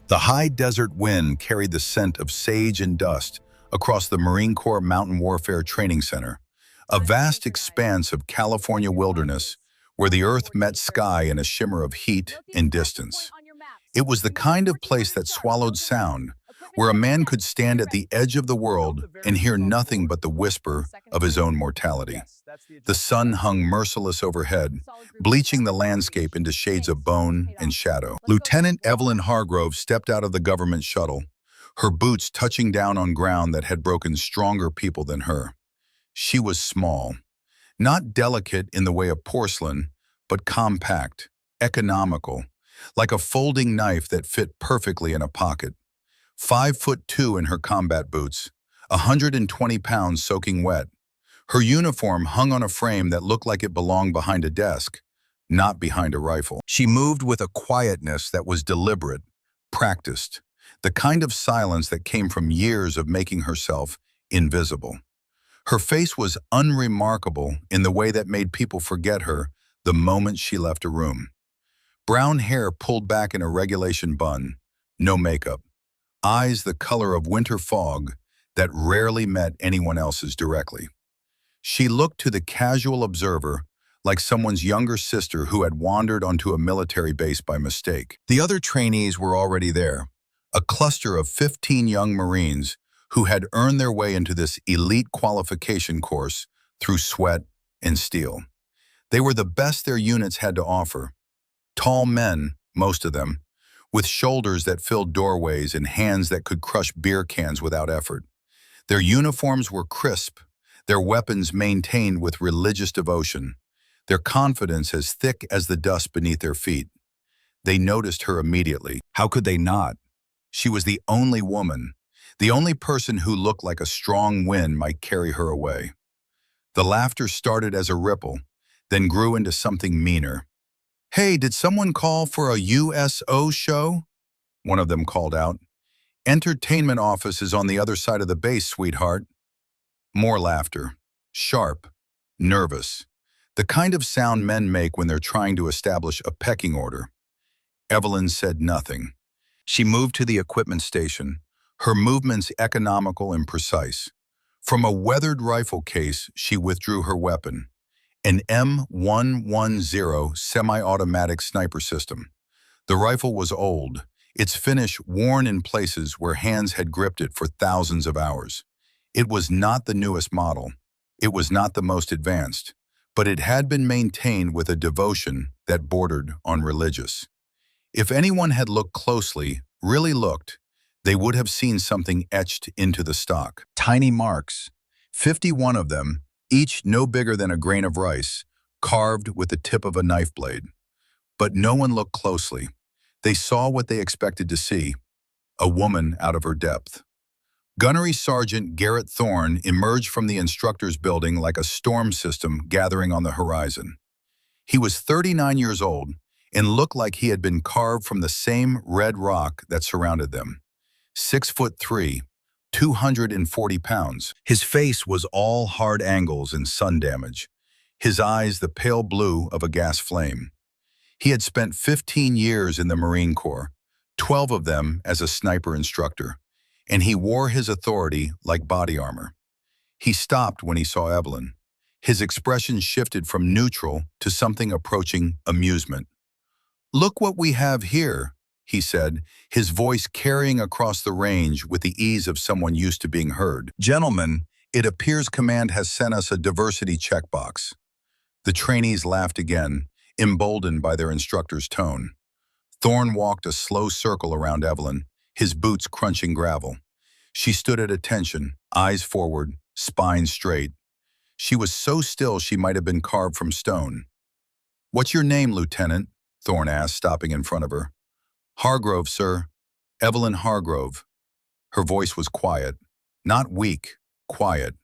The high desert wind carried the scent of sage and dust across the Marine Corps Mountain Warfare Training Center, a vast expanse of California wilderness where the earth met sky in a shimmer of heat and distance. It was the kind of place that swallowed sound, where a man could stand at the edge of the world and hear nothing but the whisper of his own mortality. The sun hung merciless overhead, bleaching the landscape into shades of bone and shadow. Lieutenant Evelyn Hargrove stepped out of the government shuttle, her boots touching down on ground that had broken stronger people than her. She was small, not delicate in the way of porcelain, but compact, economical, like a folding knife that fit perfectly in a pocket. 5'2" in her combat boots, 120 pounds soaking wet. Her uniform hung on a frame that looked like it belonged behind a desk, not behind a rifle. She moved with a quietness that was deliberate, practiced, the kind of silence that came from years of making herself invisible. Her face was unremarkable in the way that made people forget her the moment she left a room. Brown hair pulled back in a regulation bun, no makeup. Eyes the color of winter fog that rarely met anyone else's directly. She looked to the casual observer like someone's younger sister who had wandered onto a military base by mistake. The other trainees were already there, a cluster of 15 young Marines who had earned their way into this elite qualification course through sweat and steel. They were the best their units had to offer. Tall men, most of them, with shoulders that filled doorways and hands that could crush beer cans without effort. Their uniforms were crisp, their weapons maintained with religious devotion, their confidence as thick as the dust beneath their feet. They noticed her immediately. How could they not? She was the only woman, the only person who looked like a strong wind might carry her away. The laughter started as a ripple, then grew into something meaner. "Hey, did someone call for a USO show?" one of them called out. "Entertainment office is on the other side of the base, sweetheart." More laughter, sharp, nervous, the kind of sound men make when they're trying to establish a pecking order. Evelyn said nothing. She moved to the equipment station, her movements economical and precise. From a weathered rifle case, she withdrew her weapon. An M110 semi-automatic sniper system. The rifle was old, its finish worn in places where hands had gripped it for thousands of hours. It was not the newest model. It was not the most advanced, but it had been maintained with a devotion that bordered on religious. If anyone had looked closely, really looked, they would have seen something etched into the stock. Tiny marks, 51 of them, each no bigger than a grain of rice, carved with the tip of a knife blade. But no one looked closely. They saw what they expected to see, a woman out of her depth. Gunnery Sergeant Garrett Thorne emerged from the instructor's building like a storm system gathering on the horizon. He was 39 years old and looked like he had been carved from the same red rock that surrounded them. 6'3", 240 pounds. His face was all hard angles and sun damage, his eyes the pale blue of a gas flame. He had spent 15 years in the Marine Corps, 12 of them as a sniper instructor, and he wore his authority like body armor. He stopped when he saw Evelyn. His expression shifted from neutral to something approaching amusement. "Look what we have here," he said, his voice carrying across the range with the ease of someone used to being heard. "Gentlemen, it appears command has sent us a diversity checkbox." The trainees laughed again, emboldened by their instructor's tone. Thorne walked a slow circle around Evelyn, his boots crunching gravel. She stood at attention, eyes forward, spine straight. She was so still she might have been carved from stone. "What's your name, Lieutenant?" Thorne asked, stopping in front of her. "Hargrove, sir. Evelyn Hargrove." Her voice was quiet, not weak, quiet.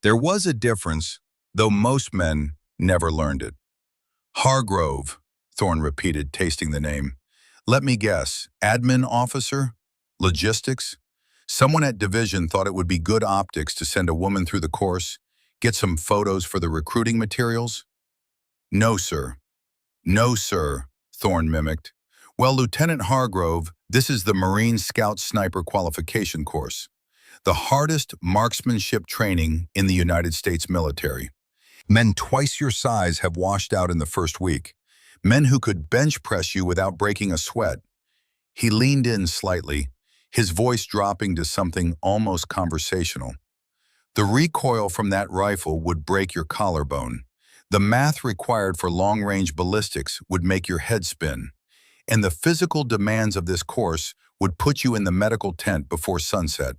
There was a difference, though most men never learned it. "Hargrove," Thorne repeated, tasting the name. "Let me guess, admin officer? Logistics? Someone at division thought it would be good optics to send a woman through the course, get some photos for the recruiting materials?" "No, sir." "No, sir," Thorne mimicked. "Well, Lieutenant Hargrove, This is the Marine Scout Sniper Qualification Course, the hardest marksmanship training in the United States military. Men twice your size have washed out in the first week. Men who could bench press you without breaking a sweat. He leaned in slightly, his voice dropping to something almost conversational. The recoil from that rifle would break your collarbone. The math required for long-range ballistics would make your head spin. And the physical demands of this course would put you in the medical tent before sunset.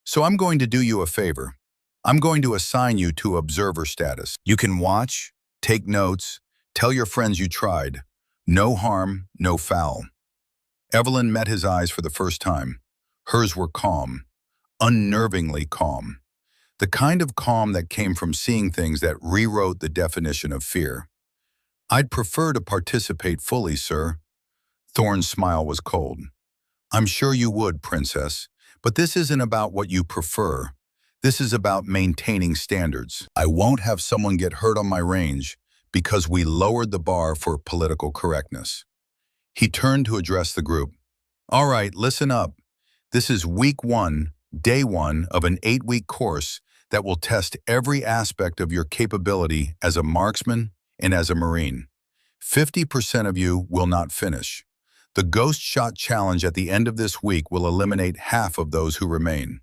So I'm going to do you a favor. I'm going to assign you to observer status. You can watch, take notes, tell your friends you tried. No harm, no foul. Evelyn met his eyes for the first time. Hers were calm, unnervingly calm. The kind of calm that came from seeing things that rewrote the definition of fear. I'd prefer to participate fully, sir. Thorne's smile was cold. I'm sure you would, Princess, but this isn't about what you prefer. This is about maintaining standards. I won't have someone get hurt on my range because we lowered the bar for political correctness. He turned to address the group. All right, listen up. This is week 1, day 1 of an 8-week course that will test every aspect of your capability as a marksman and as a Marine. 50% of you will not finish. The Ghost Shot Challenge at the end of this week will eliminate half of those who remain.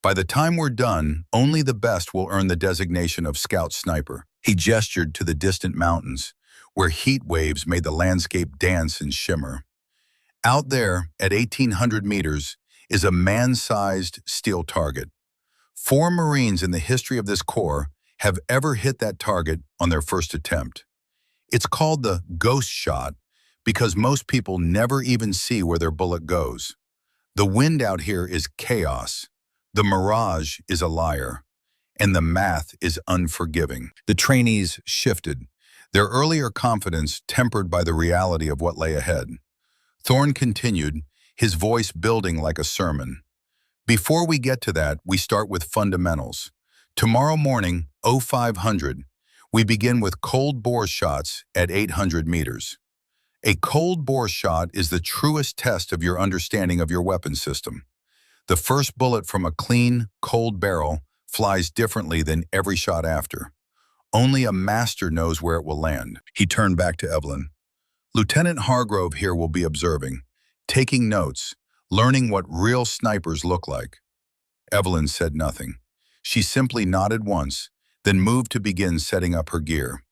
By the time we're done, only the best will earn the designation of Scout Sniper. He gestured to the distant mountains, where heat waves made the landscape dance and shimmer. Out there, at 1,800 meters, is a man-sized steel target. 4 Marines in the history of this Corps have ever hit that target on their first attempt. It's called the Ghost Shot because most people never even see where their bullet goes. The wind out here is chaos. The mirage is a liar. And the math is unforgiving. The trainees shifted, their earlier confidence tempered by the reality of what lay ahead. Thorne continued, his voice building like a sermon. Before we get to that, we start with fundamentals. Tomorrow morning, 0500, we begin with cold bore shots at 800 meters. A cold bore shot is the truest test of your understanding of your weapon system. The first bullet from a clean, cold barrel flies differently than every shot after. Only a master knows where it will land. He turned back to Evelyn. Lieutenant Hargrove here will be observing, taking notes, learning what real snipers look like. Evelyn said nothing. She simply nodded once, then moved to begin setting up her gear.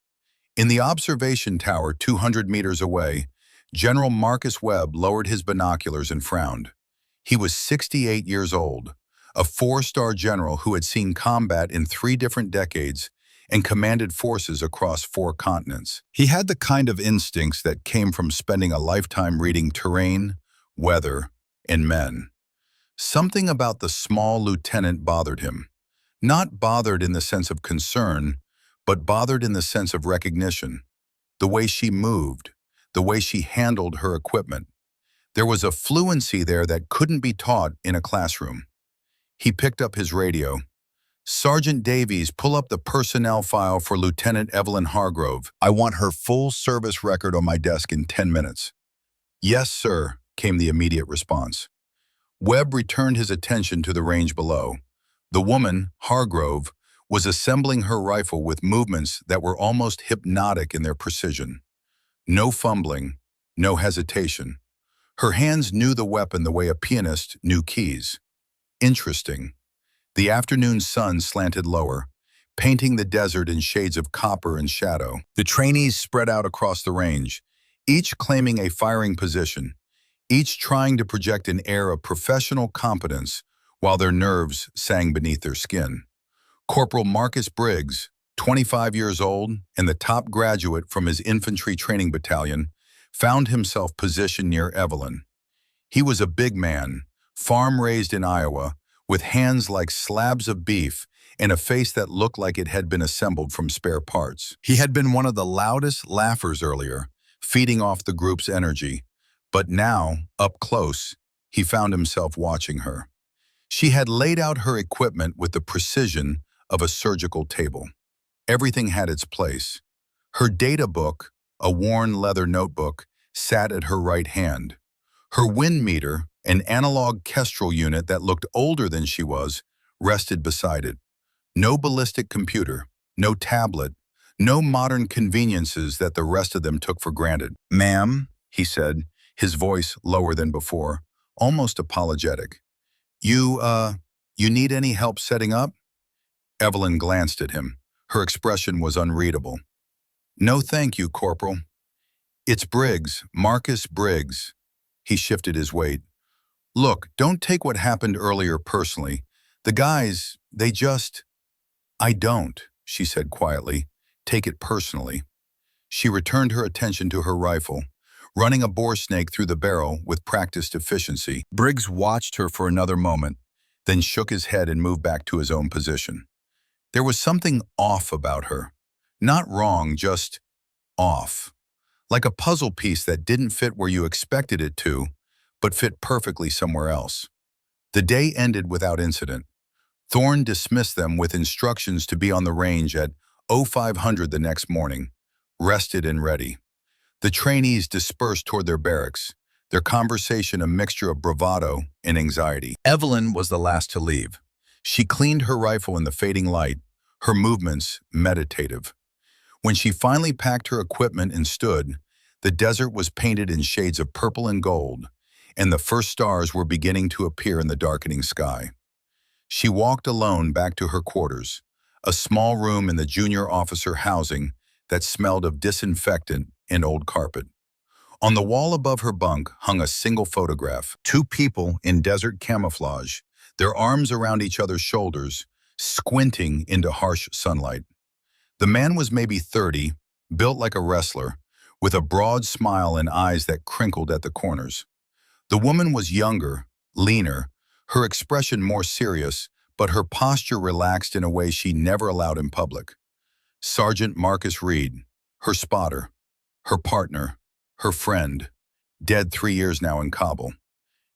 In the observation tower 200 meters away, General Marcus Webb lowered his binoculars and frowned. He was 68 years old, a 4-star general who had seen combat in 3 different decades and commanded forces across 4 continents. He had the kind of instincts that came from spending a lifetime reading terrain, weather, and men. Something about the small lieutenant bothered him. Not bothered in the sense of concern, but bothered in the sense of recognition. The way she moved, the way she handled her equipment. There was a fluency there that couldn't be taught in a classroom. He picked up his radio. Sergeant Davies, pull up the personnel file for Lieutenant Evelyn Hargrove. I want her full service record on my desk in 10 minutes. Yes, sir, came the immediate response. Webb returned his attention to the range below. The woman, Hargrove, was assembling her rifle with movements that were almost hypnotic in their precision. No fumbling, no hesitation. Her hands knew the weapon the way a pianist knew keys. Interesting. The afternoon sun slanted lower, painting the desert in shades of copper and shadow. The trainees spread out across the range, each claiming a firing position, each trying to project an air of professional competence while their nerves sang beneath their skin. Corporal Marcus Briggs, 25 years old and the top graduate from his infantry training battalion, found himself positioned near Evelyn. He was a big man, farm-raised in Iowa, with hands like slabs of beef and a face that looked like it had been assembled from spare parts. He had been one of the loudest laughers earlier, feeding off the group's energy, but now, up close, he found himself watching her. She had laid out her equipment with the precision of a surgical table. Everything had its place. Her data book, a worn leather notebook, sat at her right hand. Her wind meter, an analog kestrel unit that looked older than she was, rested beside it. No ballistic computer, no tablet, no modern conveniences that the rest of them took for granted. "Ma'am," he said, his voice lower than before, almost apologetic. You need any help setting up?" Evelyn glanced at him. Her expression was unreadable. "No thank you, Corporal." "It's Briggs, Marcus Briggs." He shifted his weight. "Look, don't take what happened earlier personally. The guys, they just—" "I don't," she said quietly, "take it personally." She returned her attention to her rifle, running a bore snake through the barrel with practiced efficiency. Briggs watched her for another moment, then shook his head and moved back to his own position. There was something off about her. Not wrong, just off. Like a puzzle piece that didn't fit where you expected it to, but fit perfectly somewhere else. The day ended without incident. Thorne dismissed them with instructions to be on the range at 0500 the next morning, rested and ready. The trainees dispersed toward their barracks, their conversation a mixture of bravado and anxiety. Evelyn was the last to leave. She cleaned her rifle in the fading light, her movements meditative. When she finally packed her equipment and stood, the desert was painted in shades of purple and gold, and the first stars were beginning to appear in the darkening sky. She walked alone back to her quarters, a small room in the junior officer housing that smelled of disinfectant and old carpet. On the wall above her bunk hung a single photograph, two people in desert camouflage, their arms around each other's shoulders, squinting into harsh sunlight. The man was maybe 30, built like a wrestler, with a broad smile and eyes that crinkled at the corners. The woman was younger, leaner, her expression more serious, but her posture relaxed in a way she never allowed in public. Sergeant Marcus Reed, her spotter, her partner, her friend, dead 3 years now in Kabul.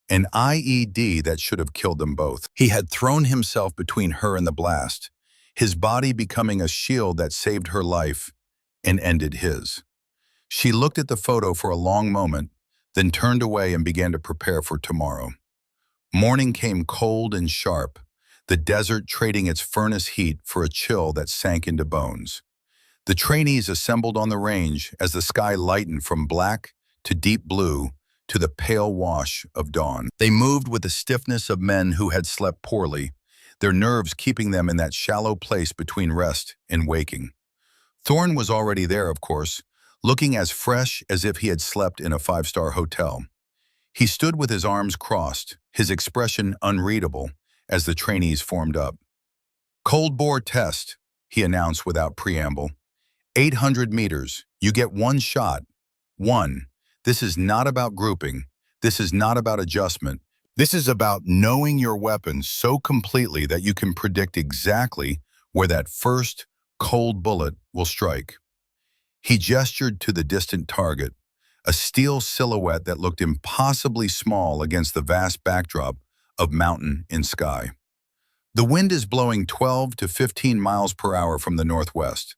An IED that should have killed them both. He had thrown himself between her and the blast, his body becoming a shield that saved her life and ended his. She looked at the photo for a long moment, then turned away and began to prepare for tomorrow. Morning came cold and sharp, the desert trading its furnace heat for a chill that sank into bones. The trainees assembled on the range as the sky lightened from black to deep blue to the pale wash of dawn. They moved with the stiffness of men who had slept poorly, their nerves keeping them in that shallow place between rest and waking. Thorne was already there, of course, looking as fresh as if he had slept in a five-star hotel. He stood with his arms crossed, his expression unreadable, as the trainees formed up. "Cold bore test," he announced without preamble. 800 meters, you get one shot. One. This is not about grouping. This is not about adjustment. This is about knowing your weapon so completely that you can predict exactly where that first cold bullet will strike. He gestured to the distant target, a steel silhouette that looked impossibly small against the vast backdrop of mountain and sky. The wind is blowing 12 to 15 miles per hour from the northwest.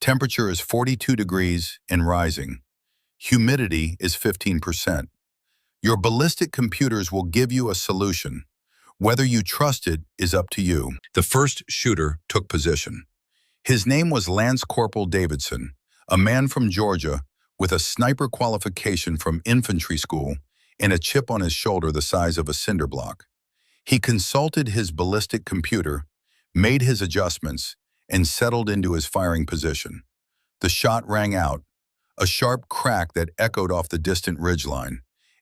Temperature is 42 degrees and rising. Humidity is 15%. Your ballistic computers will give you a solution. Whether you trust it is up to you. The first shooter took position. His name was Lance Corporal Davidson, a man from Georgia with a sniper qualification from infantry school and a chip on his shoulder the size of a cinder block. He consulted his ballistic computer, made his adjustments, and settled into his firing position. The shot rang out, a sharp crack that echoed off the distant ridgeline.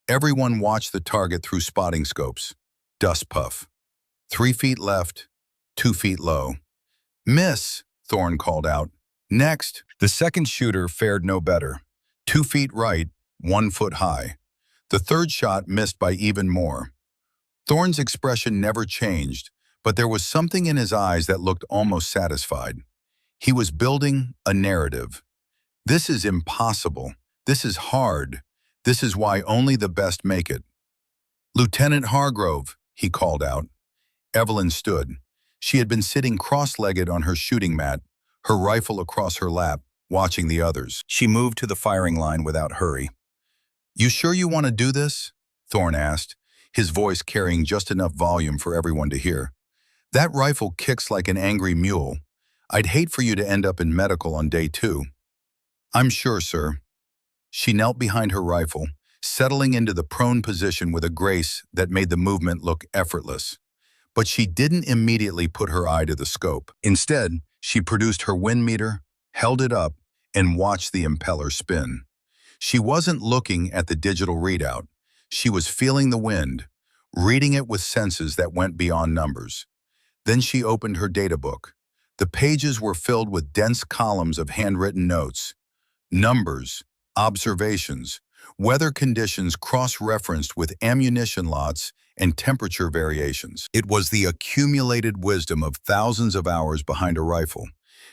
Everyone watched the target through spotting scopes. Dust puff. 3 feet left, 2 feet low. "Miss," Thorne called out. "Next." The second shooter fared no better. 2 feet right, 1 foot high. The third shot missed by even more. Thorne's expression never changed, but there was something in his eyes that looked almost satisfied. He was building a narrative. This is impossible. This is hard. This is why only the best make it. "Lieutenant Hargrove," he called out. Evelyn stood. She had been sitting cross-legged on her shooting mat, her rifle across her lap, watching the others. She moved to the firing line without hurry. "You sure you want to do this?" Thorne asked, his voice carrying just enough volume for everyone to hear. That rifle kicks like an angry mule. I'd hate for you to end up in medical on day 2. I'm sure, sir. She knelt behind her rifle, settling into the prone position with a grace that made the movement look effortless. But she didn't immediately put her eye to the scope. Instead, she produced her wind meter, held it up, and watched the impeller spin. She wasn't looking at the digital readout. She was feeling the wind, reading it with senses that went beyond numbers. Then she opened her data book. The pages were filled with dense columns of handwritten notes. Numbers, observations, weather conditions cross-referenced with ammunition lots and temperature variations. It was the accumulated wisdom of thousands of hours behind a rifle,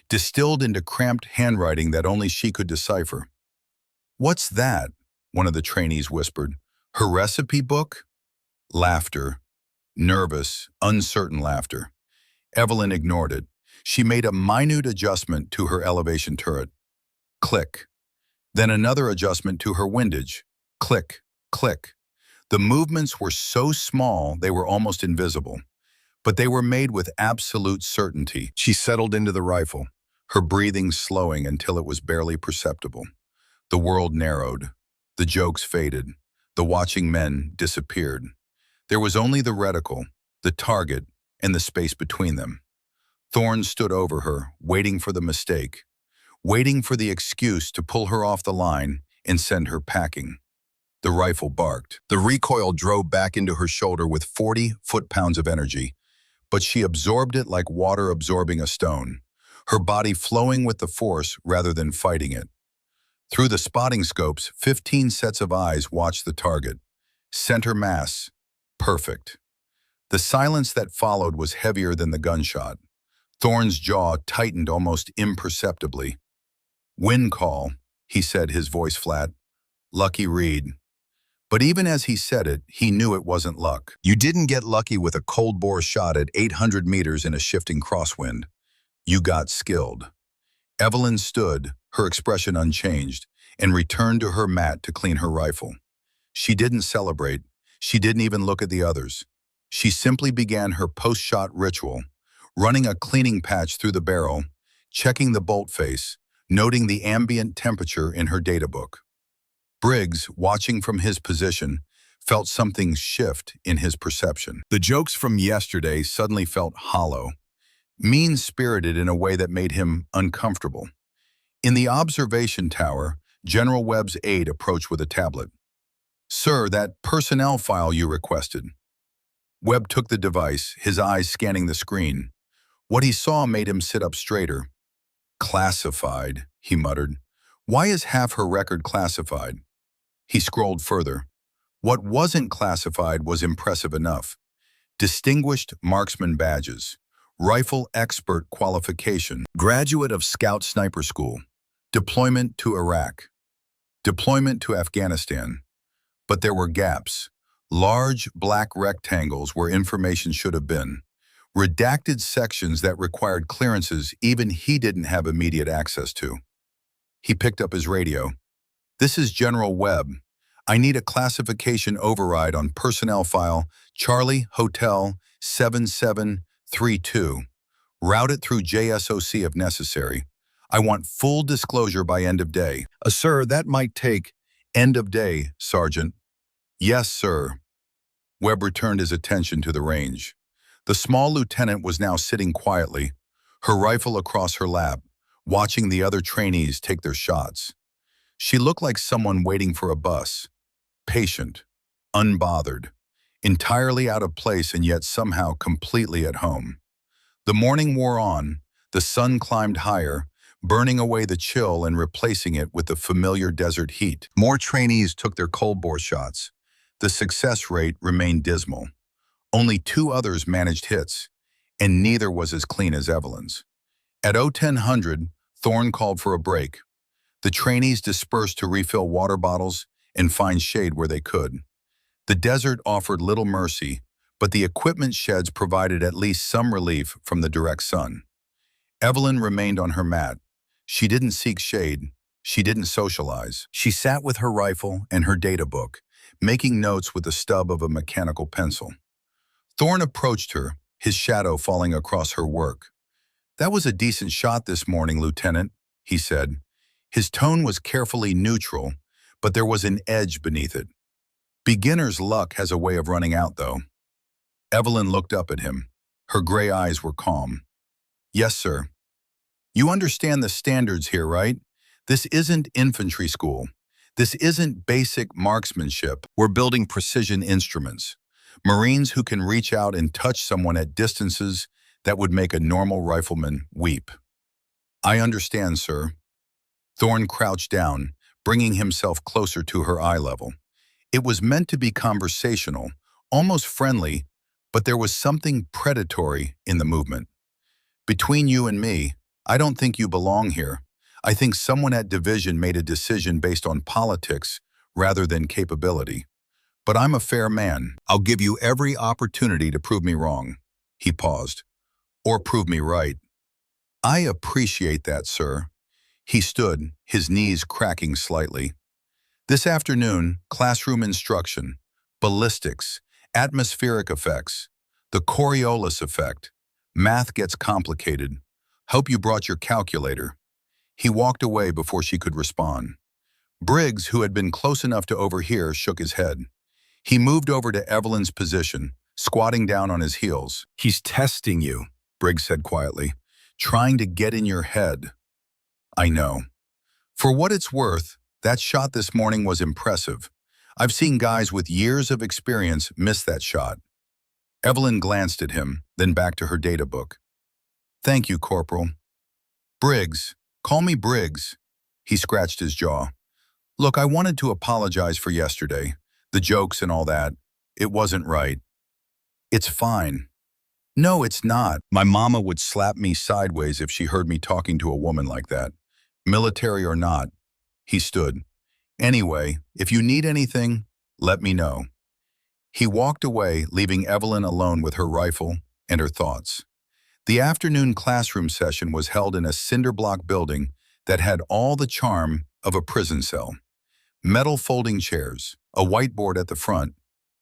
distilled into cramped handwriting that only she could decipher. "What's that?" one of the trainees whispered. "Her recipe book?" Laughter. Nervous, uncertain laughter. Evelyn ignored it. She made a minute adjustment to her elevation turret. Click. Then another adjustment to her windage. Click, click. The movements were so small they were almost invisible, but they were made with absolute certainty. She settled into the rifle, her breathing slowing until it was barely perceptible. The world narrowed. The jokes faded. The watching men disappeared. There was only the reticle, the target, and the space between them. Thorne stood over her, waiting for the mistake, waiting for the excuse to pull her off the line and send her packing. The rifle barked. The recoil drove back into her shoulder with 40 foot-pounds of energy, but she absorbed it like water absorbing a stone, her body flowing with the force rather than fighting it. Through the spotting scopes, 15 sets of eyes watched the target. Center mass. Perfect. The silence that followed was heavier than the gunshot. Thorne's jaw tightened almost imperceptibly. "Wind call," he said, his voice flat. "Lucky read." But even as he said it, he knew it wasn't luck. You didn't get lucky with a cold-bore shot at 800 meters in a shifting crosswind. You got skilled. Evelyn stood, her expression unchanged, and returned to her mat to clean her rifle. She didn't celebrate. She didn't even look at the others. She simply began her post-shot ritual, running a cleaning patch through the barrel, checking the bolt face, noting the ambient temperature in her data book. Briggs, watching from his position, felt something shift in his perception. The jokes from yesterday suddenly felt hollow, mean-spirited in a way that made him uncomfortable. In the observation tower, General Webb's aide approached with a tablet. "Sir, that personnel file you requested." Webb took the device, his eyes scanning the screen. What he saw made him sit up straighter. "Classified," he muttered. "Why is half her record classified?" He scrolled further. What wasn't classified was impressive enough. Distinguished marksman badges, rifle expert qualification, graduate of Scout Sniper School, deployment to Iraq, deployment to Afghanistan. But there were gaps, large black rectangles where information should have been, redacted sections that required clearances even he didn't have immediate access to. He picked up his radio. "This is General Webb. I need a classification override on personnel file Charlie Hotel 7732. Route it through JSOC if necessary. I want full disclosure by end of day." Sir, that might take end of day, Sergeant." "Yes, sir." Webb returned his attention to the range. The small lieutenant was now sitting quietly, her rifle across her lap, watching the other trainees take their shots. She looked like someone waiting for a bus, patient, unbothered, entirely out of place and yet somehow completely at home. The morning wore on, the sun climbed higher, burning away the chill and replacing it with the familiar desert heat. More trainees took their cold bore shots. The success rate remained dismal. Only 2 others managed hits, and neither was as clean as Evelyn's. At 10:00, Thorne called for a break. The trainees dispersed to refill water bottles and find shade where they could. The desert offered little mercy, but the equipment sheds provided at least some relief from the direct sun. Evelyn remained on her mat. She didn't seek shade. She didn't socialize. She sat with her rifle and her data book, making notes with the stub of a mechanical pencil. Thorne approached her, his shadow falling across her work. "That was a decent shot this morning, Lieutenant," he said. His tone was carefully neutral, but there was an edge beneath it. "Beginner's luck has a way of running out, though." Evelyn looked up at him. Her gray eyes were calm. "Yes, sir. You understand the standards here, right? This isn't infantry school. This isn't basic marksmanship. We're building precision instruments. Marines who can reach out and touch someone at distances that would make a normal rifleman weep." "I understand, sir." Thorne crouched down, bringing himself closer to her eye level. It was meant to be conversational, almost friendly, but there was something predatory in the movement. "Between you and me, I don't think you belong here. I think someone at Division made a decision based on politics rather than capability. But I'm a fair man. I'll give you every opportunity to prove me wrong." He paused. "Or prove me right." "I appreciate that, sir." He stood, his knees cracking slightly. "This afternoon, classroom instruction, ballistics, atmospheric effects, the Coriolis effect. Math gets complicated. Hope you brought your calculator." He walked away before she could respond. Briggs, who had been close enough to overhear, shook his head. He moved over to Evelyn's position, squatting down on his heels. "He's testing you," Briggs said quietly, "trying to get in your head." "I know." "For what it's worth, that shot this morning was impressive. I've seen guys with years of experience miss that shot." Evelyn glanced at him, then back to her data book. "Thank you, Corporal." "Briggs, call me Briggs." He scratched his jaw. "Look, I wanted to apologize for yesterday. The jokes and all that. It wasn't right." "It's fine." "No, it's not. My mama would slap me sideways if she heard me talking to a woman like that. Military or not." He stood. "Anyway, if you need anything, let me know." He walked away, leaving Evelyn alone with her rifle and her thoughts. The afternoon classroom session was held in a cinder block building that had all the charm of a prison cell. Metal folding chairs, a whiteboard at the front,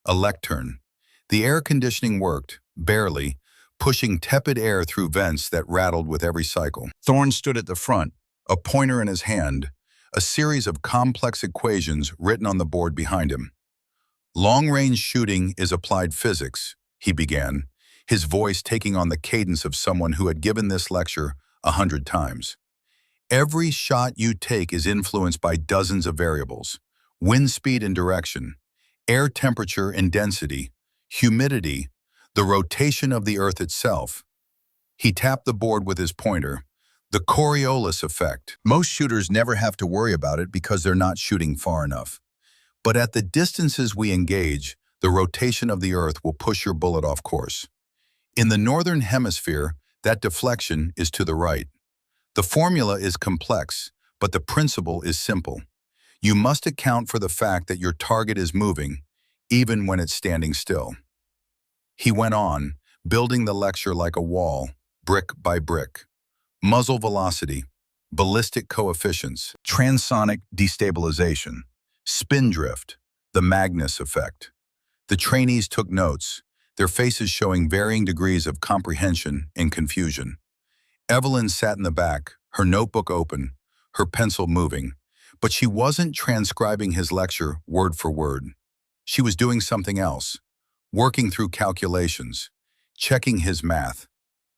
a lectern. The air conditioning worked, barely, pushing tepid air through vents that rattled with every cycle. Thorne stood at the front, a pointer in his hand, a series of complex equations written on the board behind him. "Long-range shooting is applied physics," he began, his voice taking on the cadence of someone who had given this lecture 100 times. "Every shot you take is influenced by dozens of variables: wind speed and direction, air temperature and density, humidity, the rotation of the Earth itself." He tapped the board with his pointer. "The Coriolis effect. Most shooters never have to worry about it because they're not shooting far enough. But at the distances we engage, the rotation of the Earth will push your bullet off course. In the northern hemisphere, that deflection is to the right. The formula is complex, but the principle is simple. You must account for the fact that your target is moving, even when it's standing still." He went on, building the lecture like a wall, brick by brick. Muzzle velocity, ballistic coefficients, transonic destabilization, spin drift, the Magnus effect. The trainees took notes, their faces showing varying degrees of comprehension and confusion. Evelyn sat in the back, her notebook open, her pencil moving, but she wasn't transcribing his lecture word for word. She was doing something else, working through calculations, checking his math,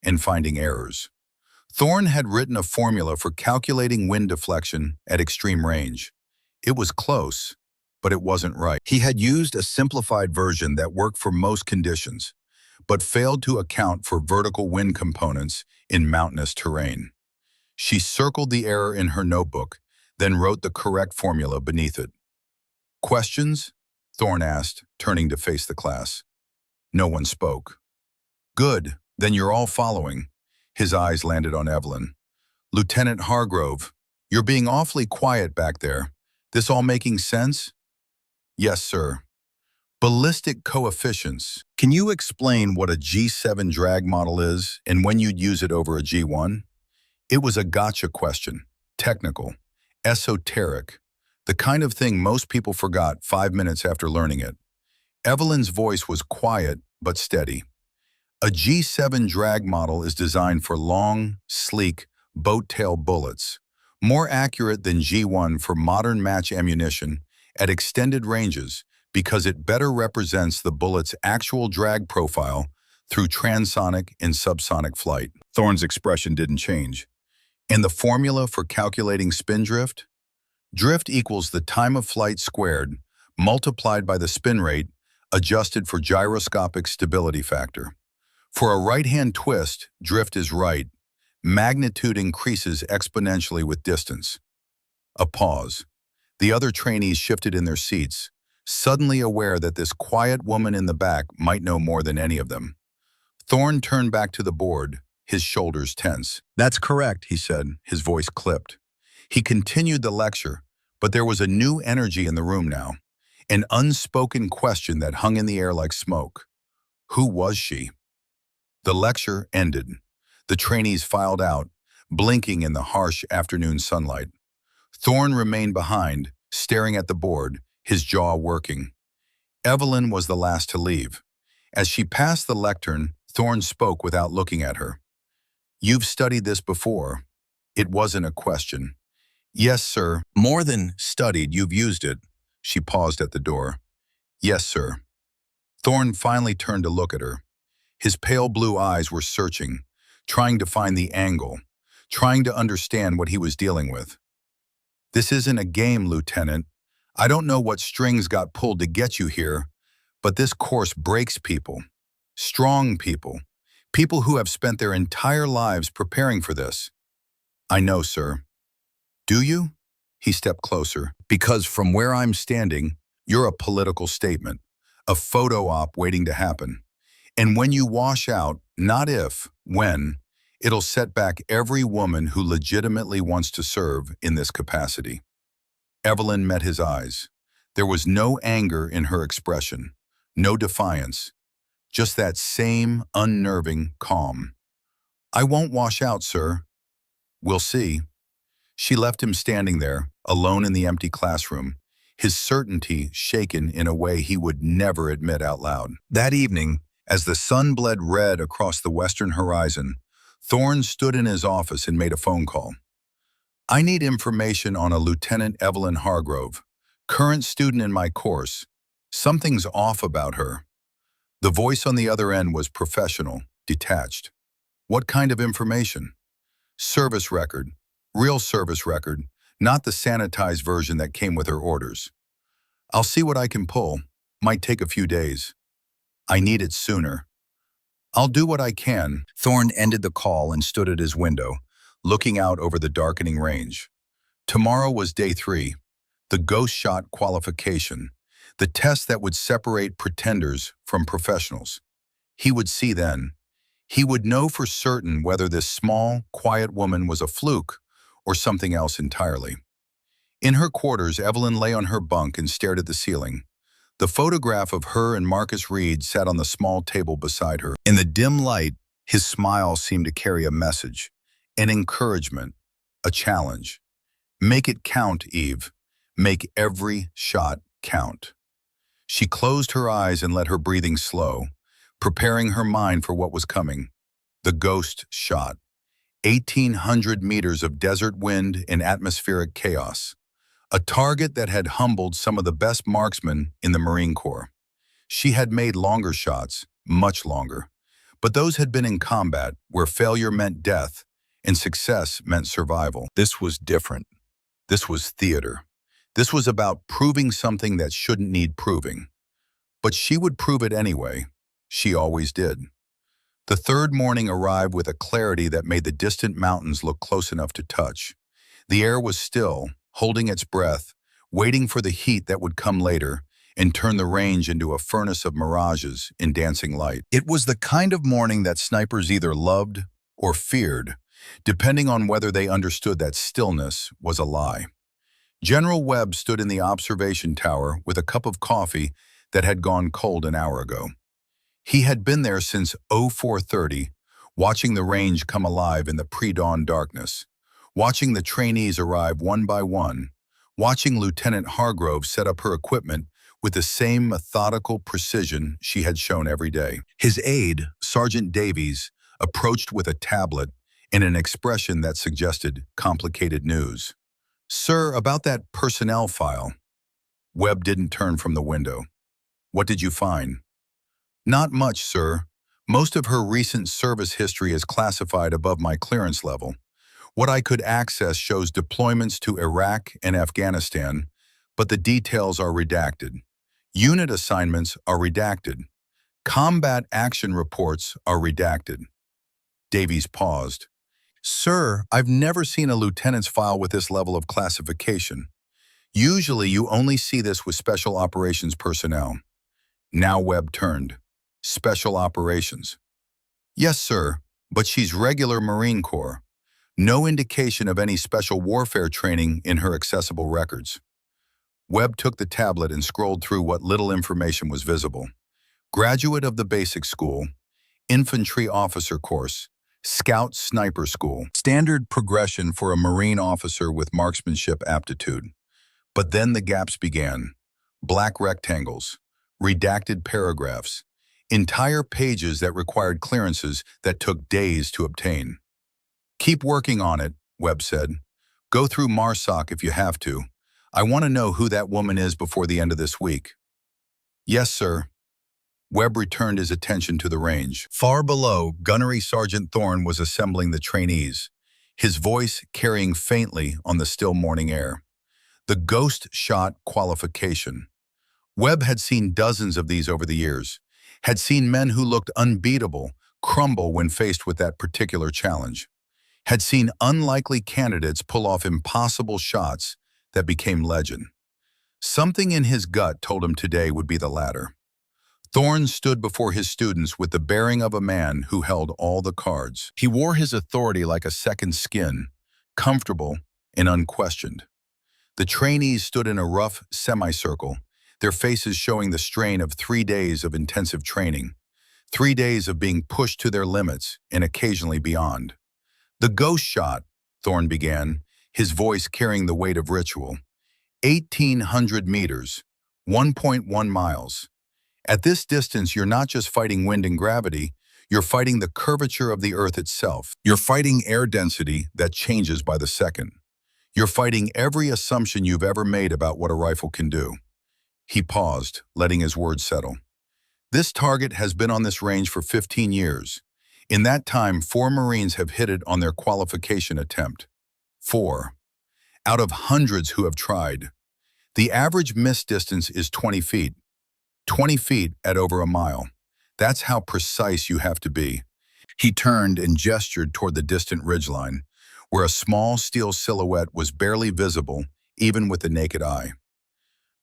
and finding errors. Thorne had written a formula for calculating wind deflection at extreme range. It was close, but it wasn't right. He had used a simplified version that worked for most conditions, but failed to account for vertical wind components in mountainous terrain. She circled the error in her notebook, then wrote the correct formula beneath it. "Questions?" Thorne asked, turning to face the class. No one spoke. "Good, then you're all following." His eyes landed on Evelyn. "Lieutenant Hargrove, you're being awfully quiet back there. This all making sense?" "Yes, sir." "Ballistic coefficients. Can you explain what a G7 drag model is and when you'd use it over a G1? It was a gotcha question. Technical. Esoteric. The kind of thing most people forgot 5 minutes after learning it. Evelyn's voice was quiet but steady. A G7 drag model is designed for long, sleek, boat-tail bullets, more accurate than G1 for modern match ammunition at extended ranges because it better represents the bullet's actual drag profile through transonic and subsonic flight. Thorne's expression didn't change. And the formula for calculating spin drift? Drift equals the time of flight squared, multiplied by the spin rate, adjusted for gyroscopic stability factor. For a right-hand twist, drift is right. Magnitude increases exponentially with distance. A pause. The other trainees shifted in their seats, suddenly aware that this quiet woman in the back might know more than any of them. Thorne turned back to the board, his shoulders tense. "That's correct," he said, his voice clipped. He continued the lecture, but there was a new energy in the room now, an unspoken question that hung in the air like smoke. Who was she? The lecture ended. The trainees filed out, blinking in the harsh afternoon sunlight. Thorne remained behind, staring at the board, his jaw working. Evelyn was the last to leave. As she passed the lectern, Thorne spoke without looking at her. "You've studied this before." It wasn't a question. "Yes, sir." "More than studied, you've used it." She paused at the door. "Yes, sir." Thorne finally turned to look at her. His pale blue eyes were searching, trying to find the angle, trying to understand what he was dealing with. "This isn't a game, Lieutenant. I don't know what strings got pulled to get you here, but this course breaks people. Strong people. People who have spent their entire lives preparing for this." "I know, sir." "Do you?" He stepped closer. "Because from where I'm standing, you're a political statement, a photo op waiting to happen. And when you wash out, not if, when, it'll set back every woman who legitimately wants to serve in this capacity." Evelyn met his eyes. There was no anger in her expression, no defiance, just that same unnerving calm. "I won't wash out, sir." "We'll see." She left him standing there, alone in the empty classroom, his certainty shaken in a way he would never admit out loud. That evening, as the sun bled red across the western horizon, Thorne stood in his office and made a phone call. "I need information on a Lieutenant Evelyn Hargrove, current student in my course. Something's off about her." The voice on the other end was professional, detached. "What kind of information?" "Service record. Real service record, not the sanitized version that came with her orders." "I'll see what I can pull. Might take a few days." "I need it sooner." "I'll do what I can." Thorne ended the call and stood at his window, looking out over the darkening range. Tomorrow was day 3, the ghost shot qualification, the test that would separate pretenders from professionals. He would see then. He would know for certain whether this small, quiet woman was a fluke or something else entirely. In her quarters, Evelyn lay on her bunk and stared at the ceiling. The photograph of her and Marcus Reed sat on the small table beside her. In the dim light, his smile seemed to carry a message, an encouragement, a challenge. "Make it count, Eve. Make every shot count." She closed her eyes and let her breathing slow, preparing her mind for what was coming. The ghost shot. 1,800 meters of desert wind and atmospheric chaos. A target that had humbled some of the best marksmen in the Marine Corps. She had made longer shots, much longer, but those had been in combat where failure meant death and success meant survival. This was different. This was theater. This was about proving something that shouldn't need proving. But she would prove it anyway. She always did. The third morning arrived with a clarity that made the distant mountains look close enough to touch. The air was still, holding its breath, waiting for the heat that would come later and turn the range into a furnace of mirages in dancing light. It was the kind of morning that snipers either loved or feared, depending on whether they understood that stillness was a lie. General Webb stood in the observation tower with a cup of coffee that had gone cold an hour ago. He had been there since 0430, watching the range come alive in the pre-dawn darkness, watching the trainees arrive one by one, watching Lieutenant Hargrove set up her equipment with the same methodical precision she had shown every day. His aide, Sergeant Davies, approached with a tablet and an expression that suggested complicated news. "Sir, about that personnel file." Webb didn't turn from the window. "What did you find?" "Not much, sir. Most of her recent service history is classified above my clearance level. What I could access shows deployments to Iraq and Afghanistan, but the details are redacted. Unit assignments are redacted. Combat action reports are redacted." Davies paused. "Sir, I've never seen a lieutenant's file with this level of classification. Usually you only see this with special operations personnel." Now Webb turned. "Special operations." "Yes, sir, but she's regular Marine Corps. No indication of any special warfare training in her accessible records." Webb took the tablet and scrolled through what little information was visible. Graduate of the basic school, infantry officer course, scout sniper school. Standard progression for a Marine officer with marksmanship aptitude. But then the gaps began. Black rectangles, redacted paragraphs, entire pages that required clearances that took days to obtain. "Keep working on it," Webb said. "Go through MARSOC if you have to. I want to know who that woman is before the end of this week." "Yes, sir." Webb returned his attention to the range. Far below, Gunnery Sergeant Thorne was assembling the trainees, his voice carrying faintly on the still morning air. The ghost shot qualification. Webb had seen dozens of these over the years, had seen men who looked unbeatable crumble when faced with that particular challenge, had seen unlikely candidates pull off impossible shots that became legend. Something in his gut told him today would be the latter. Thorne stood before his students with the bearing of a man who held all the cards. He wore his authority like a second skin, comfortable and unquestioned. The trainees stood in a rough semicircle, their faces showing the strain of 3 days of intensive training, 3 days of being pushed to their limits and occasionally beyond. "The ghost shot," Thorne began, his voice carrying the weight of ritual. 1,800 meters, 1.1 miles. At this distance, you're not just fighting wind and gravity, you're fighting the curvature of the Earth itself. You're fighting air density that changes by the second. You're fighting every assumption you've ever made about what a rifle can do. He paused, letting his words settle. "This target has been on this range for 15 years. In that time, 4 Marines have hit it on their qualification attempt. 4. Out of hundreds who have tried. The average miss distance is 20 feet. 20 feet at over a mile. That's how precise you have to be." He turned and gestured toward the distant ridgeline, where a small steel silhouette was barely visible, even with the naked eye.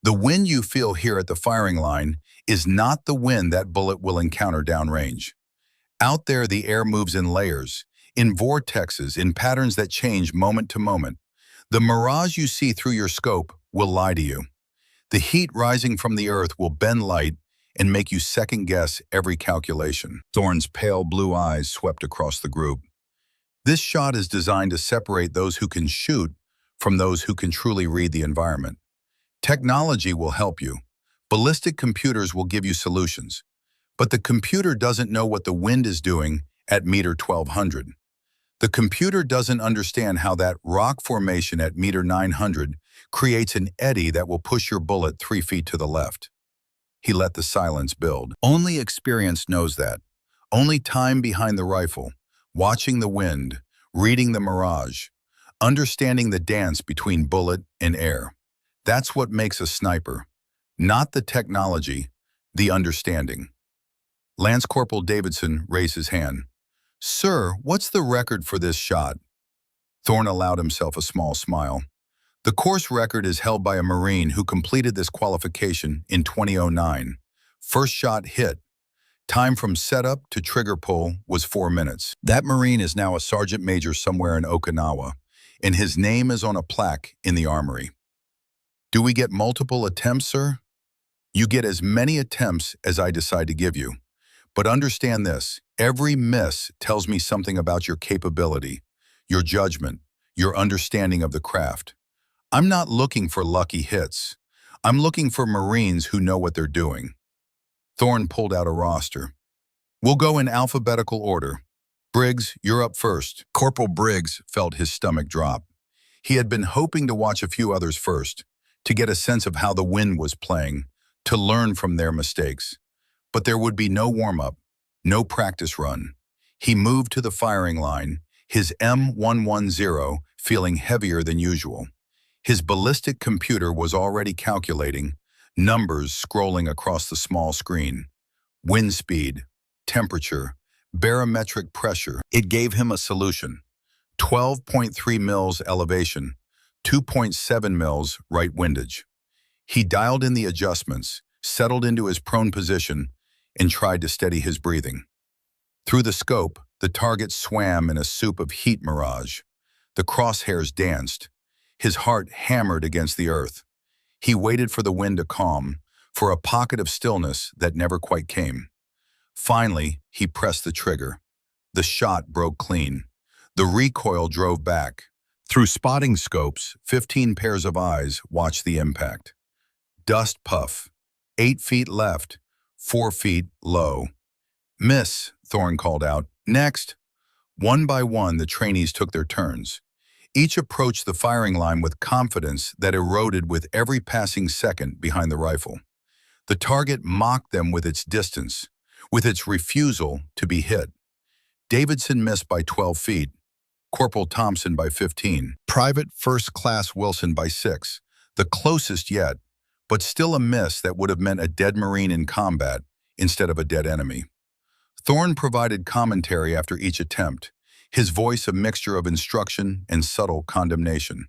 "The wind you feel here at the firing line is not the wind that bullet will encounter downrange. Out there, the air moves in layers, in vortexes, in patterns that change moment to moment. The mirage you see through your scope will lie to you. The heat rising from the earth will bend light and make you second-guess every calculation." Thorne's pale blue eyes swept across the group. "This shot is designed to separate those who can shoot from those who can truly read the environment. Technology will help you. Ballistic computers will give you solutions. But the computer doesn't know what the wind is doing at meter 1200. The computer doesn't understand how that rock formation at meter 900 creates an eddy that will push your bullet 3 feet to the left." He let the silence build. "Only experience knows that. Only time behind the rifle, watching the wind, reading the mirage, understanding the dance between bullet and air. That's what makes a sniper. Not the technology, the understanding." Lance Corporal Davidson raised his hand. "Sir, what's the record for this shot?" Thorne allowed himself a small smile. "The course record is held by a Marine who completed this qualification in 2009. First shot hit. Time from setup to trigger pull was 4 minutes. That Marine is now a sergeant major somewhere in Okinawa, and his name is on a plaque in the armory." "Do we get multiple attempts, sir?" "You get as many attempts as I decide to give you. But understand this, every miss tells me something about your capability, your judgment, your understanding of the craft. I'm not looking for lucky hits. I'm looking for Marines who know what they're doing. Thorne pulled out a roster. We'll go in alphabetical order. Briggs, you're up first. Corporal Briggs felt his stomach drop. He had been hoping to watch a few others first, to get a sense of how the wind was playing, to learn from their mistakes. But there would be no warm-up, no practice run. He moved to the firing line, his M110 feeling heavier than usual. His ballistic computer was already calculating, numbers scrolling across the small screen. Wind speed, temperature, barometric pressure. It gave him a solution. 12.3 mils elevation, 2.7 mils right windage. He dialed in the adjustments, settled into his prone position, and tried to steady his breathing. Through the scope, the target swam in a soup of heat mirage. The crosshairs danced. His heart hammered against the earth. He waited for the wind to calm, for a pocket of stillness that never quite came. Finally, he pressed the trigger. The shot broke clean. The recoil drove back. Through spotting scopes, 15 pairs of eyes watched the impact. Dust puff. 8 feet left, 4 feet low. Miss, Thorne called out. Next. One by one, the trainees took their turns. Each approached the firing line with confidence that eroded with every passing second behind the rifle. The target mocked them with its distance, with its refusal to be hit. Davidson missed by 12 feet, Corporal Thompson by 15, Private First Class Wilson by 6, the closest yet, but still a miss that would have meant a dead Marine in combat instead of a dead enemy. Thorne provided commentary after each attempt, his voice a mixture of instruction and subtle condemnation.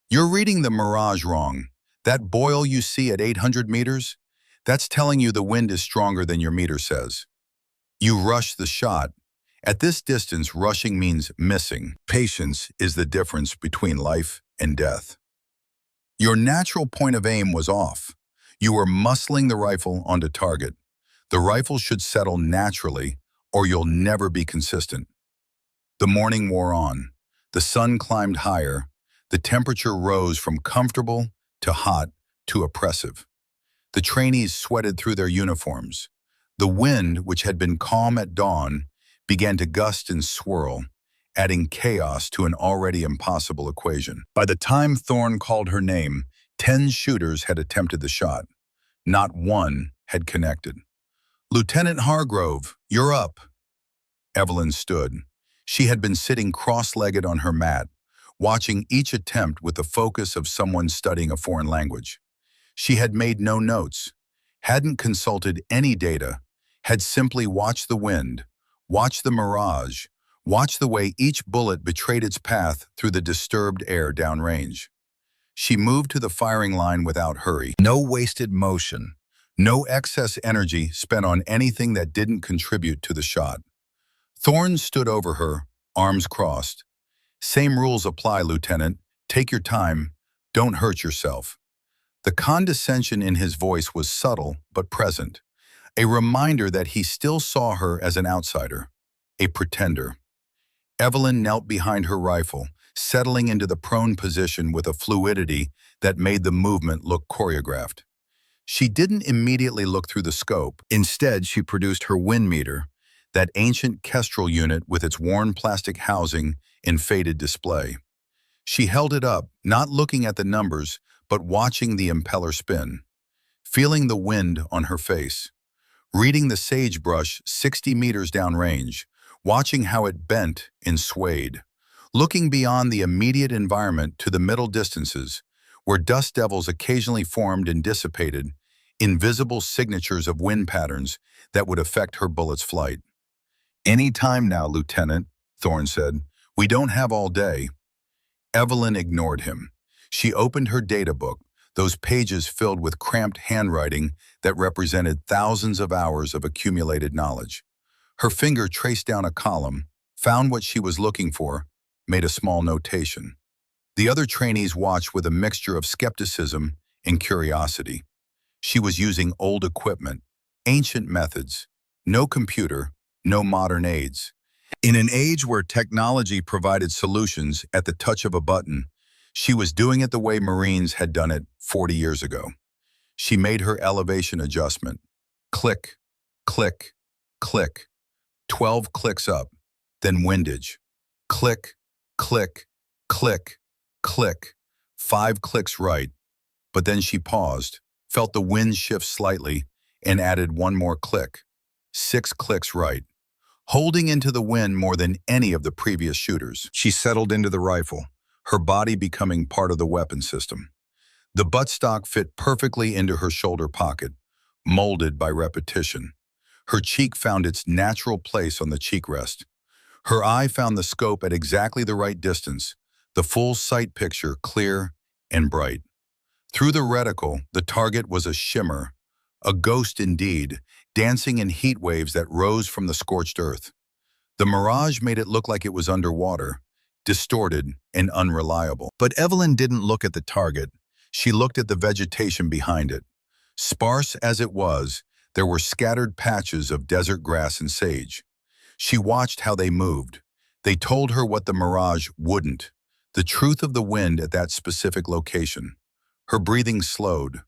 You're reading the mirage wrong. That boil you see at 800 meters, that's telling you the wind is stronger than your meter says. You rush the shot. At this distance, rushing means missing. Patience is the difference between life and death. Your natural point of aim was off. You were muscling the rifle onto target. The rifle should settle naturally, or you'll never be consistent. The morning wore on. The sun climbed higher. The temperature rose from comfortable to hot to oppressive. The trainees sweated through their uniforms. The wind, which had been calm at dawn, began to gust and swirl, adding chaos to an already impossible equation. By the time Thorne called her name, 10 shooters had attempted the shot. Not one had connected. Lieutenant Hargrove, you're up. Evelyn stood. She had been sitting cross-legged on her mat, watching each attempt with the focus of someone studying a foreign language. She had made no notes, hadn't consulted any data, had simply watched the wind, watched the mirage, watched the way each bullet betrayed its path through the disturbed air downrange. She moved to the firing line without hurry. No wasted motion, no excess energy spent on anything that didn't contribute to the shot. Thorne stood over her, arms crossed. Same rules apply, Lieutenant. Take your time. Don't hurt yourself. The condescension in his voice was subtle but present, a reminder that he still saw her as an outsider, a pretender. Evelyn knelt behind her rifle, settling into the prone position with a fluidity that made the movement look choreographed. She didn't immediately look through the scope. Instead, she produced her wind meter, that ancient Kestrel unit with its worn plastic housing in faded display. She held it up, not looking at the numbers, but watching the impeller spin, feeling the wind on her face, reading the sagebrush 60 meters downrange, watching how it bent and swayed, looking beyond the immediate environment to the middle distances, where dust devils occasionally formed and dissipated, invisible signatures of wind patterns that would affect her bullet's flight. Any time now, Lieutenant, Thorne said. We don't have all day. Evelyn ignored him. She opened her data book, those pages filled with cramped handwriting that represented thousands of hours of accumulated knowledge. Her finger traced down a column, found what she was looking for, made a small notation. The other trainees watched with a mixture of skepticism and curiosity. She was using old equipment, ancient methods, no computer, no modern aids. In an age where technology provided solutions at the touch of a button, She was doing it the way Marines had done it 40 years ago. She made her elevation adjustment. Click, click, click. 12 clicks up, then windage. Click, click, click, click. 5 clicks right, but then she paused, felt the wind shift slightly, and added 1 more click. 6 clicks right. Holding into the wind more than any of the previous shooters, she settled into the rifle, her body becoming part of the weapon system. The buttstock fit perfectly into her shoulder pocket, molded by repetition. Her cheek found its natural place on the cheek rest. Her eye found the scope at exactly the right distance, the full sight picture clear and bright. Through the reticle, the target was a shimmer, a ghost indeed, dancing in heat waves that rose from the scorched earth. The mirage made it look like it was underwater, distorted and unreliable. But Evelyn didn't look at the target. She looked at the vegetation behind it. Sparse as it was, there were scattered patches of desert grass and sage. She watched how they moved. They told her what the mirage wouldn't, the truth of the wind at that specific location. Her breathing slowed,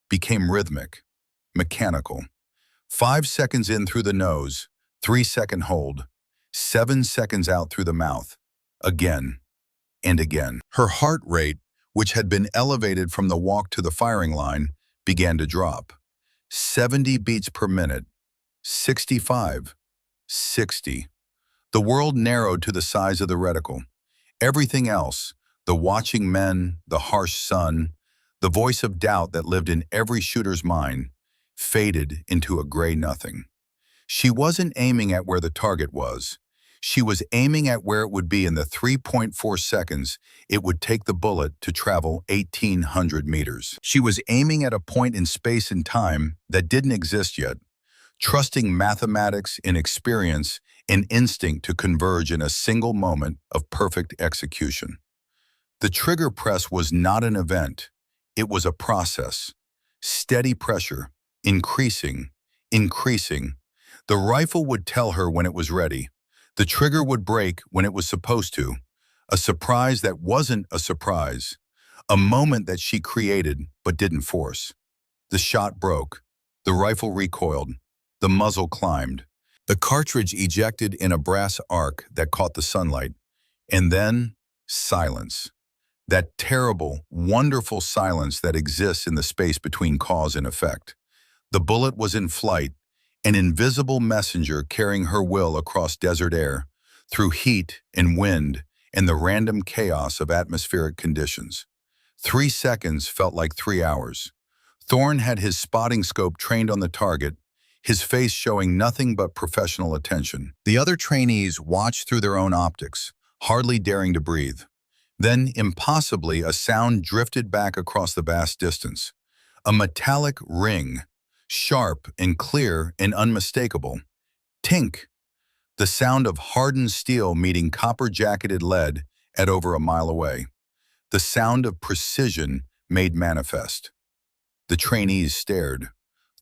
became rhythmic, mechanical. 5 seconds in through the nose, 3-second hold, 7 seconds out through the mouth, again and again. Her heart rate, which had been elevated from the walk to the firing line, began to drop. 70 beats per minute, 65, 60. The world narrowed to the size of the reticle. Everything else, the watching men, the harsh sun, the voice of doubt that lived in every shooter's mind, faded into a gray nothing. She wasn't aiming at where the target was. She was aiming at where it would be in the 3.4 seconds it would take the bullet to travel 1,800 meters. She was aiming at a point in space and time that didn't exist yet, trusting mathematics and experience and instinct to converge in a single moment of perfect execution. The trigger press was not an event. It was a process. Steady pressure, increasing, increasing. The rifle would tell her when it was ready. The trigger would break when it was supposed to. A surprise that wasn't a surprise. A moment that she created but didn't force. The shot broke. The rifle recoiled. The muzzle climbed. The cartridge ejected in a brass arc that caught the sunlight. And then, silence. That terrible, wonderful silence that exists in the space between cause and effect. The bullet was in flight, an invisible messenger carrying her will across desert air, through heat and wind and the random chaos of atmospheric conditions. 3 seconds felt like 3 hours. Thorne had his spotting scope trained on the target, his face showing nothing but professional attention. The other trainees watched through their own optics, hardly daring to breathe. Then, impossibly, a sound drifted back across the vast distance. A metallic ring, sharp and clear and unmistakable. Tink! The sound of hardened steel meeting copper-jacketed lead at over a mile away. The sound of precision made manifest. The trainees stared.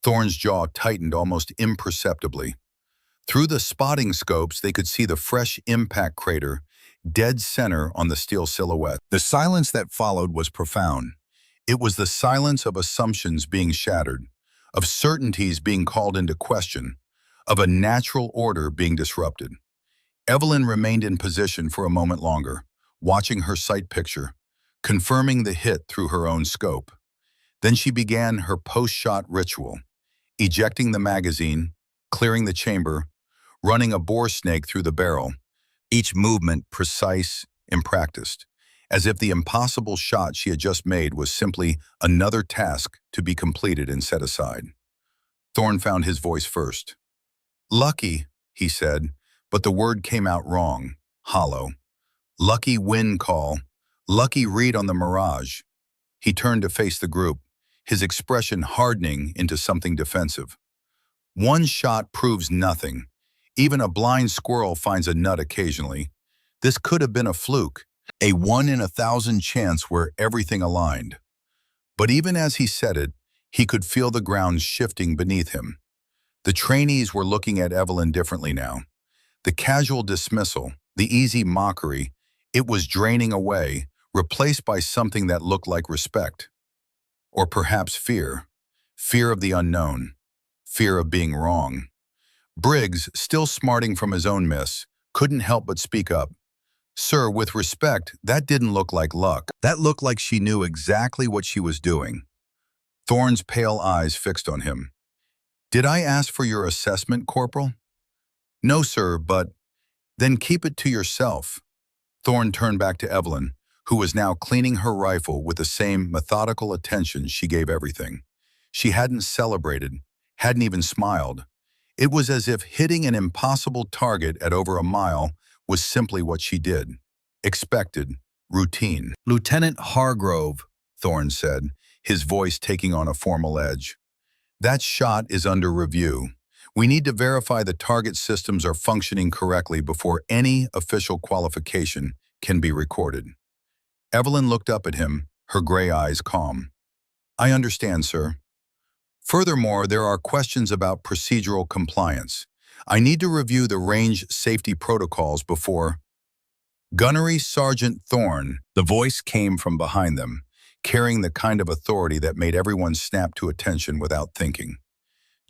Thorne's jaw tightened almost imperceptibly. Through the spotting scopes, they could see the fresh impact crater, dead center on the steel silhouette. The silence that followed was profound. It was the silence of assumptions being shattered, of certainties being called into question, of a natural order being disrupted. Evelyn remained in position for a moment longer, watching her sight picture, confirming the hit through her own scope. Then she began her post-shot ritual, ejecting the magazine, clearing the chamber, running a bore snake through the barrel, each movement precise and practiced, as if the impossible shot she had just made was simply another task to be completed and set aside. Thorne found his voice first. "Lucky," he said, but the word came out wrong, hollow. "Lucky wind call. Lucky read on the mirage." He turned to face the group, his expression hardening into something defensive. "One shot proves nothing. Even a blind squirrel finds a nut occasionally. This could have been a fluke, a 1 in 1,000 chance where everything aligned." But even as he said it, he could feel the ground shifting beneath him. The trainees were looking at Evelyn differently now. The casual dismissal, the easy mockery, it was draining away, replaced by something that looked like respect. Or perhaps fear. Fear of the unknown. Fear of being wrong. Briggs, still smarting from his own miss, couldn't help but speak up. "Sir, with respect, that didn't look like luck. That looked like she knew exactly what she was doing." Thorne's pale eyes fixed on him. "Did I ask for your assessment, Corporal?" "No, sir, but—" "Then keep it to yourself." Thorne turned back to Evelyn, who was now cleaning her rifle with the same methodical attention she gave everything. She hadn't celebrated, hadn't even smiled. It was as if hitting an impossible target at over a mile was simply what she did. Expected, routine. "Lieutenant Hargrove," Thorne said, his voice taking on a formal edge. "That shot is under review. We need to verify the target systems are functioning correctly before any official qualification can be recorded." Evelyn looked up at him, her gray eyes calm. "I understand, sir. Furthermore, there are questions about procedural compliance. I need to review the range safety protocols before—" "Gunnery Sergeant Thorne," the voice came from behind them, carrying the kind of authority that made everyone snap to attention without thinking.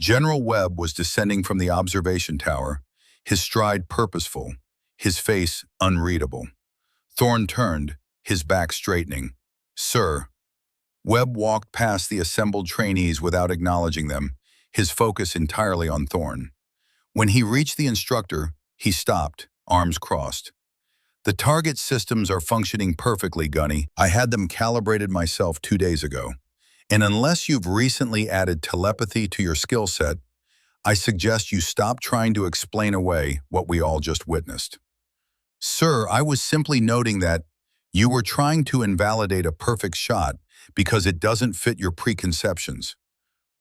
General Webb was descending from the observation tower, his stride purposeful, his face unreadable. Thorne turned, his back straightening. "Sir." Webb walked past the assembled trainees without acknowledging them, his focus entirely on Thorne. When he reached the instructor, he stopped, arms crossed. "The target systems are functioning perfectly, Gunny. I had them calibrated myself 2 days ago. And unless you've recently added telepathy to your skill set, I suggest you stop trying to explain away what we all just witnessed." "Sir, I was simply noting that you were trying to invalidate a perfect shot because it doesn't fit your preconceptions."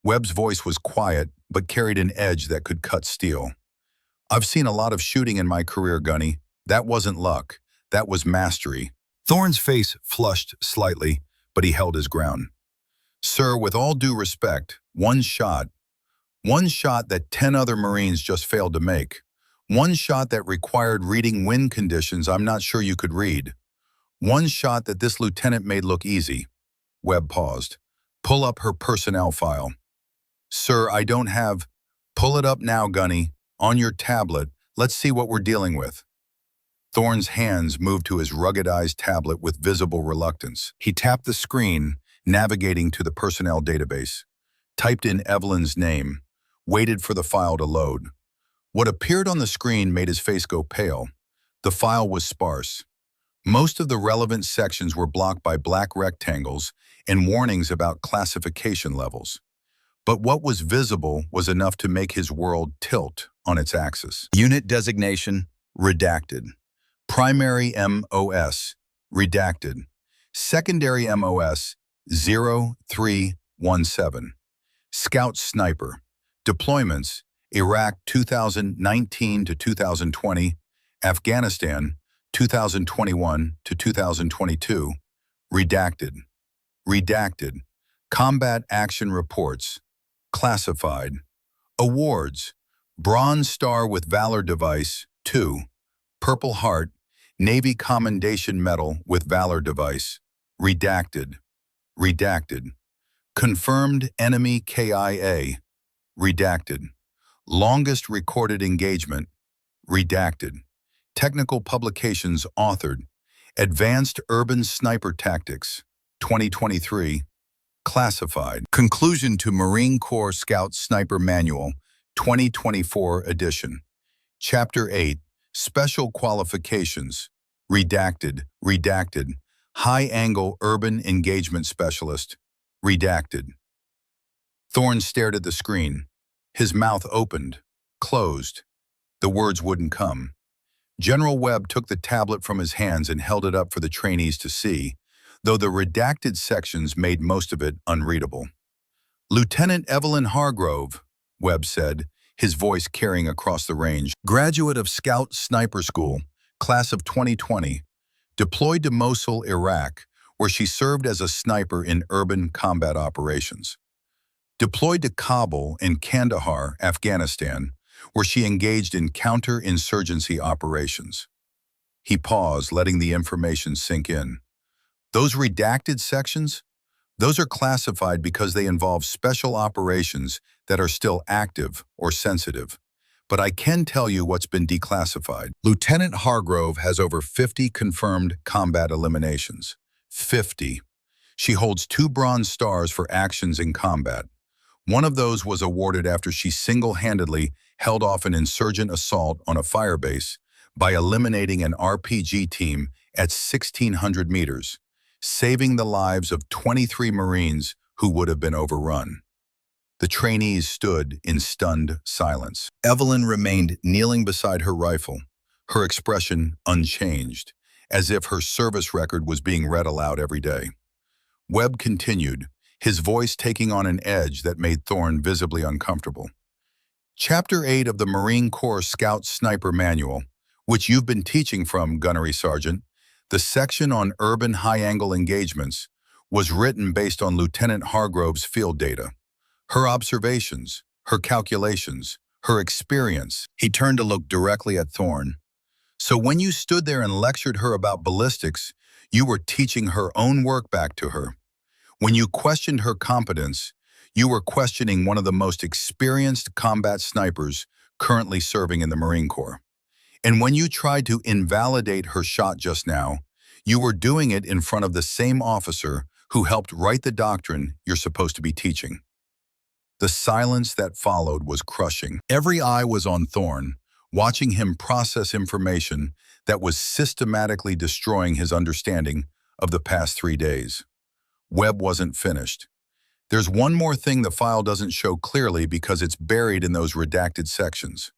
Webb's voice was quiet, but carried an edge that could cut steel. "I've seen a lot of shooting in my career, Gunny. That wasn't luck. That was mastery." Thorne's face flushed slightly, but he held his ground. "Sir, with all due respect, one shot that 10 other Marines just failed to make. One shot that required reading wind conditions I'm not sure you could read. One shot that this lieutenant made look easy." Webb paused. "Pull up her personnel file." "Sir, I don't have—" "Pull it up now, Gunny. On your tablet. Let's see what we're dealing with." Thorne's hands moved to his ruggedized tablet with visible reluctance. He tapped the screen, navigating to the personnel database, typed in Evelyn's name, waited for the file to load. What appeared on the screen made his face go pale. The file was sparse. Most of the relevant sections were blocked by black rectangles and warnings about classification levels. But what was visible was enough to make his world tilt on its axis. Unit designation, redacted. Primary MOS, redacted. Secondary MOS, 0317. Scout Sniper. Deployments, Iraq 2019 to 2020, Afghanistan 2021 to 2022, redacted. Redacted. Combat Action Reports, classified. Awards, Bronze Star with Valor Device, 2. Purple Heart, Navy Commendation Medal with Valor Device, redacted. Redacted. Confirmed Enemy KIA, redacted. Longest Recorded Engagement, redacted. Technical Publications authored, Advanced Urban Sniper Tactics, 2023, classified. Conclusion to Marine Corps Scout Sniper Manual, 2024 edition. Chapter 8, Special Qualifications, redacted. Redacted. High-Angle Urban Engagement Specialist, redacted. Thorne stared at the screen. His mouth opened, closed. The words wouldn't come. General Webb took the tablet from his hands and held it up for the trainees to see, though the redacted sections made most of it unreadable. "Lieutenant Evelyn Hargrove," Webb said, his voice carrying across the range, "graduate of Scout Sniper School, class of 2020, deployed to Mosul, Iraq, where she served as a sniper in urban combat operations. Deployed to Kabul and Kandahar, Afghanistan, where she engaged in counter-insurgency operations." He paused, letting the information sink in. Those redacted sections, those are classified because they involve special operations that are still active or sensitive. But I can tell you what's been declassified. Lieutenant Hargrove has over 50 confirmed combat eliminations. 50. She holds 2 Bronze Stars for actions in combat. One of those was awarded after she single-handedly held off an insurgent assault on a firebase by eliminating an RPG team at 1,600 meters, saving the lives of 23 Marines who would have been overrun. The trainees stood in stunned silence. Evelyn remained kneeling beside her rifle, her expression unchanged, as if her service record was being read aloud every day. Webb continued, his voice taking on an edge that made Thorne visibly uncomfortable. Chapter 8 of the Marine Corps Scout Sniper Manual, which you've been teaching from, Gunnery Sergeant, the section on urban high-angle engagements, was written based on Lieutenant Hargrove's field data. Her observations, her calculations, her experience. He turned to look directly at Thorne. So when you stood there and lectured her about ballistics, you were teaching her own work back to her. When you questioned her competence, you were questioning one of the most experienced combat snipers currently serving in the Marine Corps. And when you tried to invalidate her shot just now, you were doing it in front of the same officer who helped write the doctrine you're supposed to be teaching. The silence that followed was crushing. Every eye was on Thorne, watching him process information that was systematically destroying his understanding of the past 3 days. Webb wasn't finished. There's one more thing the file doesn't show clearly because it's buried in those redacted sections.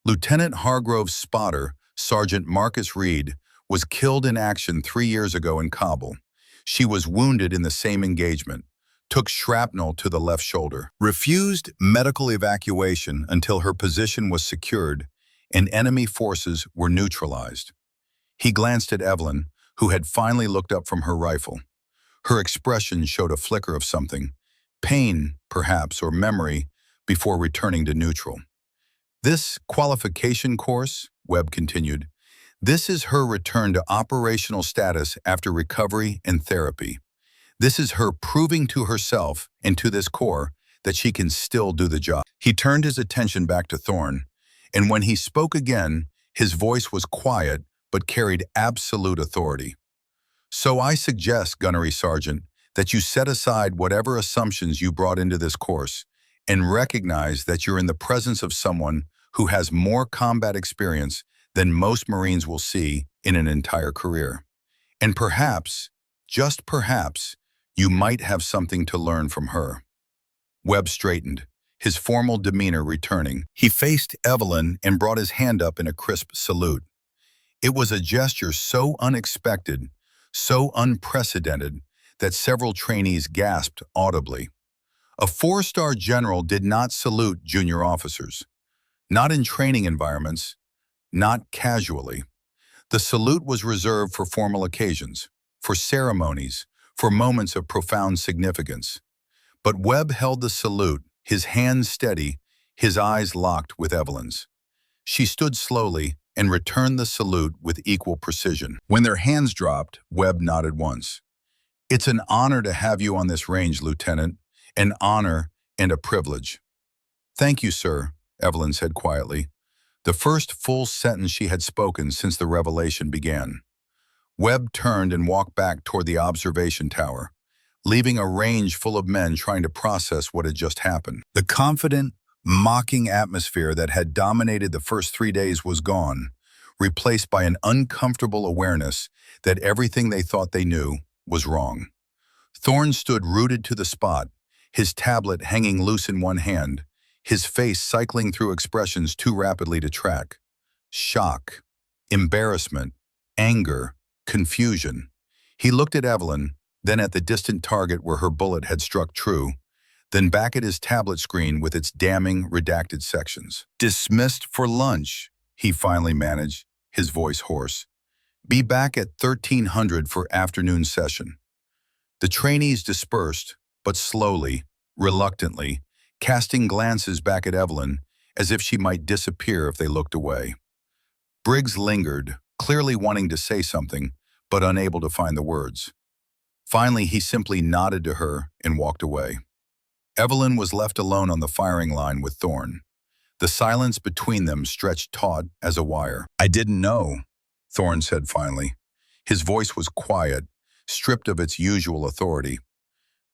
Lieutenant Hargrove's spotter, Sergeant Marcus Reed, was killed in action 3 years ago in Kabul. She was wounded in the same engagement, took shrapnel to the left shoulder, refused medical evacuation until her position was secured and enemy forces were neutralized. He glanced at Evelyn, who had finally looked up from her rifle. Her expression showed a flicker of something, pain, perhaps, or memory, before returning to neutral. This qualification course, Webb continued, this is her return to operational status after recovery and therapy. This is her proving to herself and to this Corps that she can still do the job. He turned his attention back to Thorne, and when he spoke again, his voice was quiet but carried absolute authority. So I suggest, Gunnery Sergeant, that you set aside whatever assumptions you brought into this course and recognize that you're in the presence of someone who has more combat experience than most Marines will see in an entire career. And perhaps, just perhaps, you might have something to learn from her. Webb straightened, his formal demeanor returning. He faced Evelyn and brought his hand up in a crisp salute. It was a gesture so unexpected, so unprecedented, that several trainees gasped audibly. A 4-star general did not salute junior officers. Not in training environments, not casually. The salute was reserved for formal occasions, for ceremonies, for moments of profound significance. But Webb held the salute, his hands steady, his eyes locked with Evelyn's. She stood slowly and returned the salute with equal precision. When their hands dropped, Webb nodded once. It's an honor to have you on this range, Lieutenant, an honor and a privilege. Thank you, sir, Evelyn said quietly, the first full sentence she had spoken since the revelation began. Webb turned and walked back toward the observation tower, leaving a range full of men trying to process what had just happened. The confident, mocking atmosphere that had dominated the first 3 days was gone, replaced by an uncomfortable awareness that everything they thought they knew was wrong. Thorne stood rooted to the spot, his tablet hanging loose in one hand, his face cycling through expressions too rapidly to track. Shock, embarrassment, anger, confusion. He looked at Evelyn, then at the distant target where her bullet had struck true, then back at his tablet screen with its damning, redacted sections. Dismissed for lunch, he finally managed, his voice hoarse. Be back at 1300 for afternoon session. The trainees dispersed, but slowly, reluctantly, casting glances back at Evelyn as if she might disappear if they looked away. Briggs lingered, clearly wanting to say something, but unable to find the words. Finally, he simply nodded to her and walked away. Evelyn was left alone on the firing line with Thorne. The silence between them stretched taut as a wire. "I didn't know," Thorne said finally. His voice was quiet, stripped of its usual authority.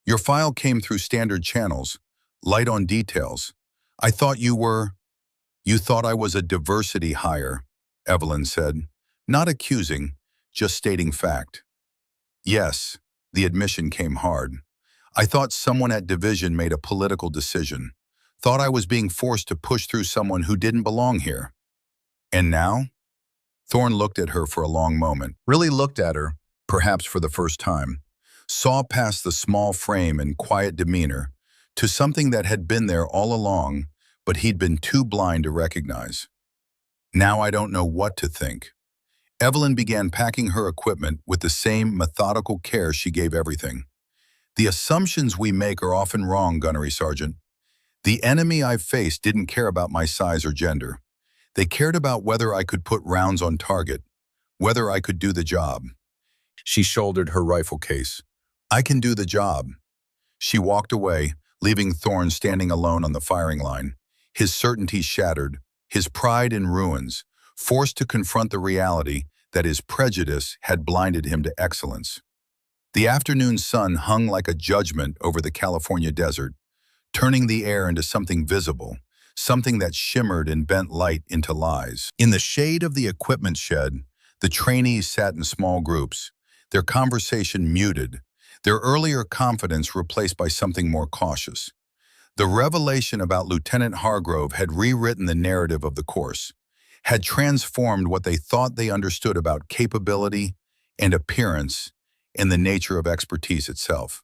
"Your file came through standard channels, light on details. I thought you thought I was a diversity hire," Evelyn said, not accusing, just stating fact. "Yes," the admission came hard. "I thought someone at Division made a political decision. Thought I was being forced to push through someone who didn't belong here. And now?" Thorne looked at her for a long moment, really looked at her, perhaps for the first time, saw past the small frame and quiet demeanor to something that had been there all along, but he'd been too blind to recognize. "Now I don't know what to think." Evelyn began packing her equipment with the same methodical care she gave everything. "The assumptions we make are often wrong, Gunnery Sergeant. The enemy I've faced didn't care about my size or gender. They cared about whether I could put rounds on target, whether I could do the job." She shouldered her rifle case. "I can do the job." She walked away, leaving Thorne standing alone on the firing line, his certainty shattered, his pride in ruins, forced to confront the reality that his prejudice had blinded him to excellence. The afternoon sun hung like a judgment over the California desert, turning the air into something visible, something that shimmered and bent light into lies. In the shade of the equipment shed, the trainees sat in small groups, their conversation muted, their earlier confidence replaced by something more cautious. The revelation about Lieutenant Hargrove had rewritten the narrative of the course, had transformed what they thought they understood about capability and appearance and the nature of expertise itself.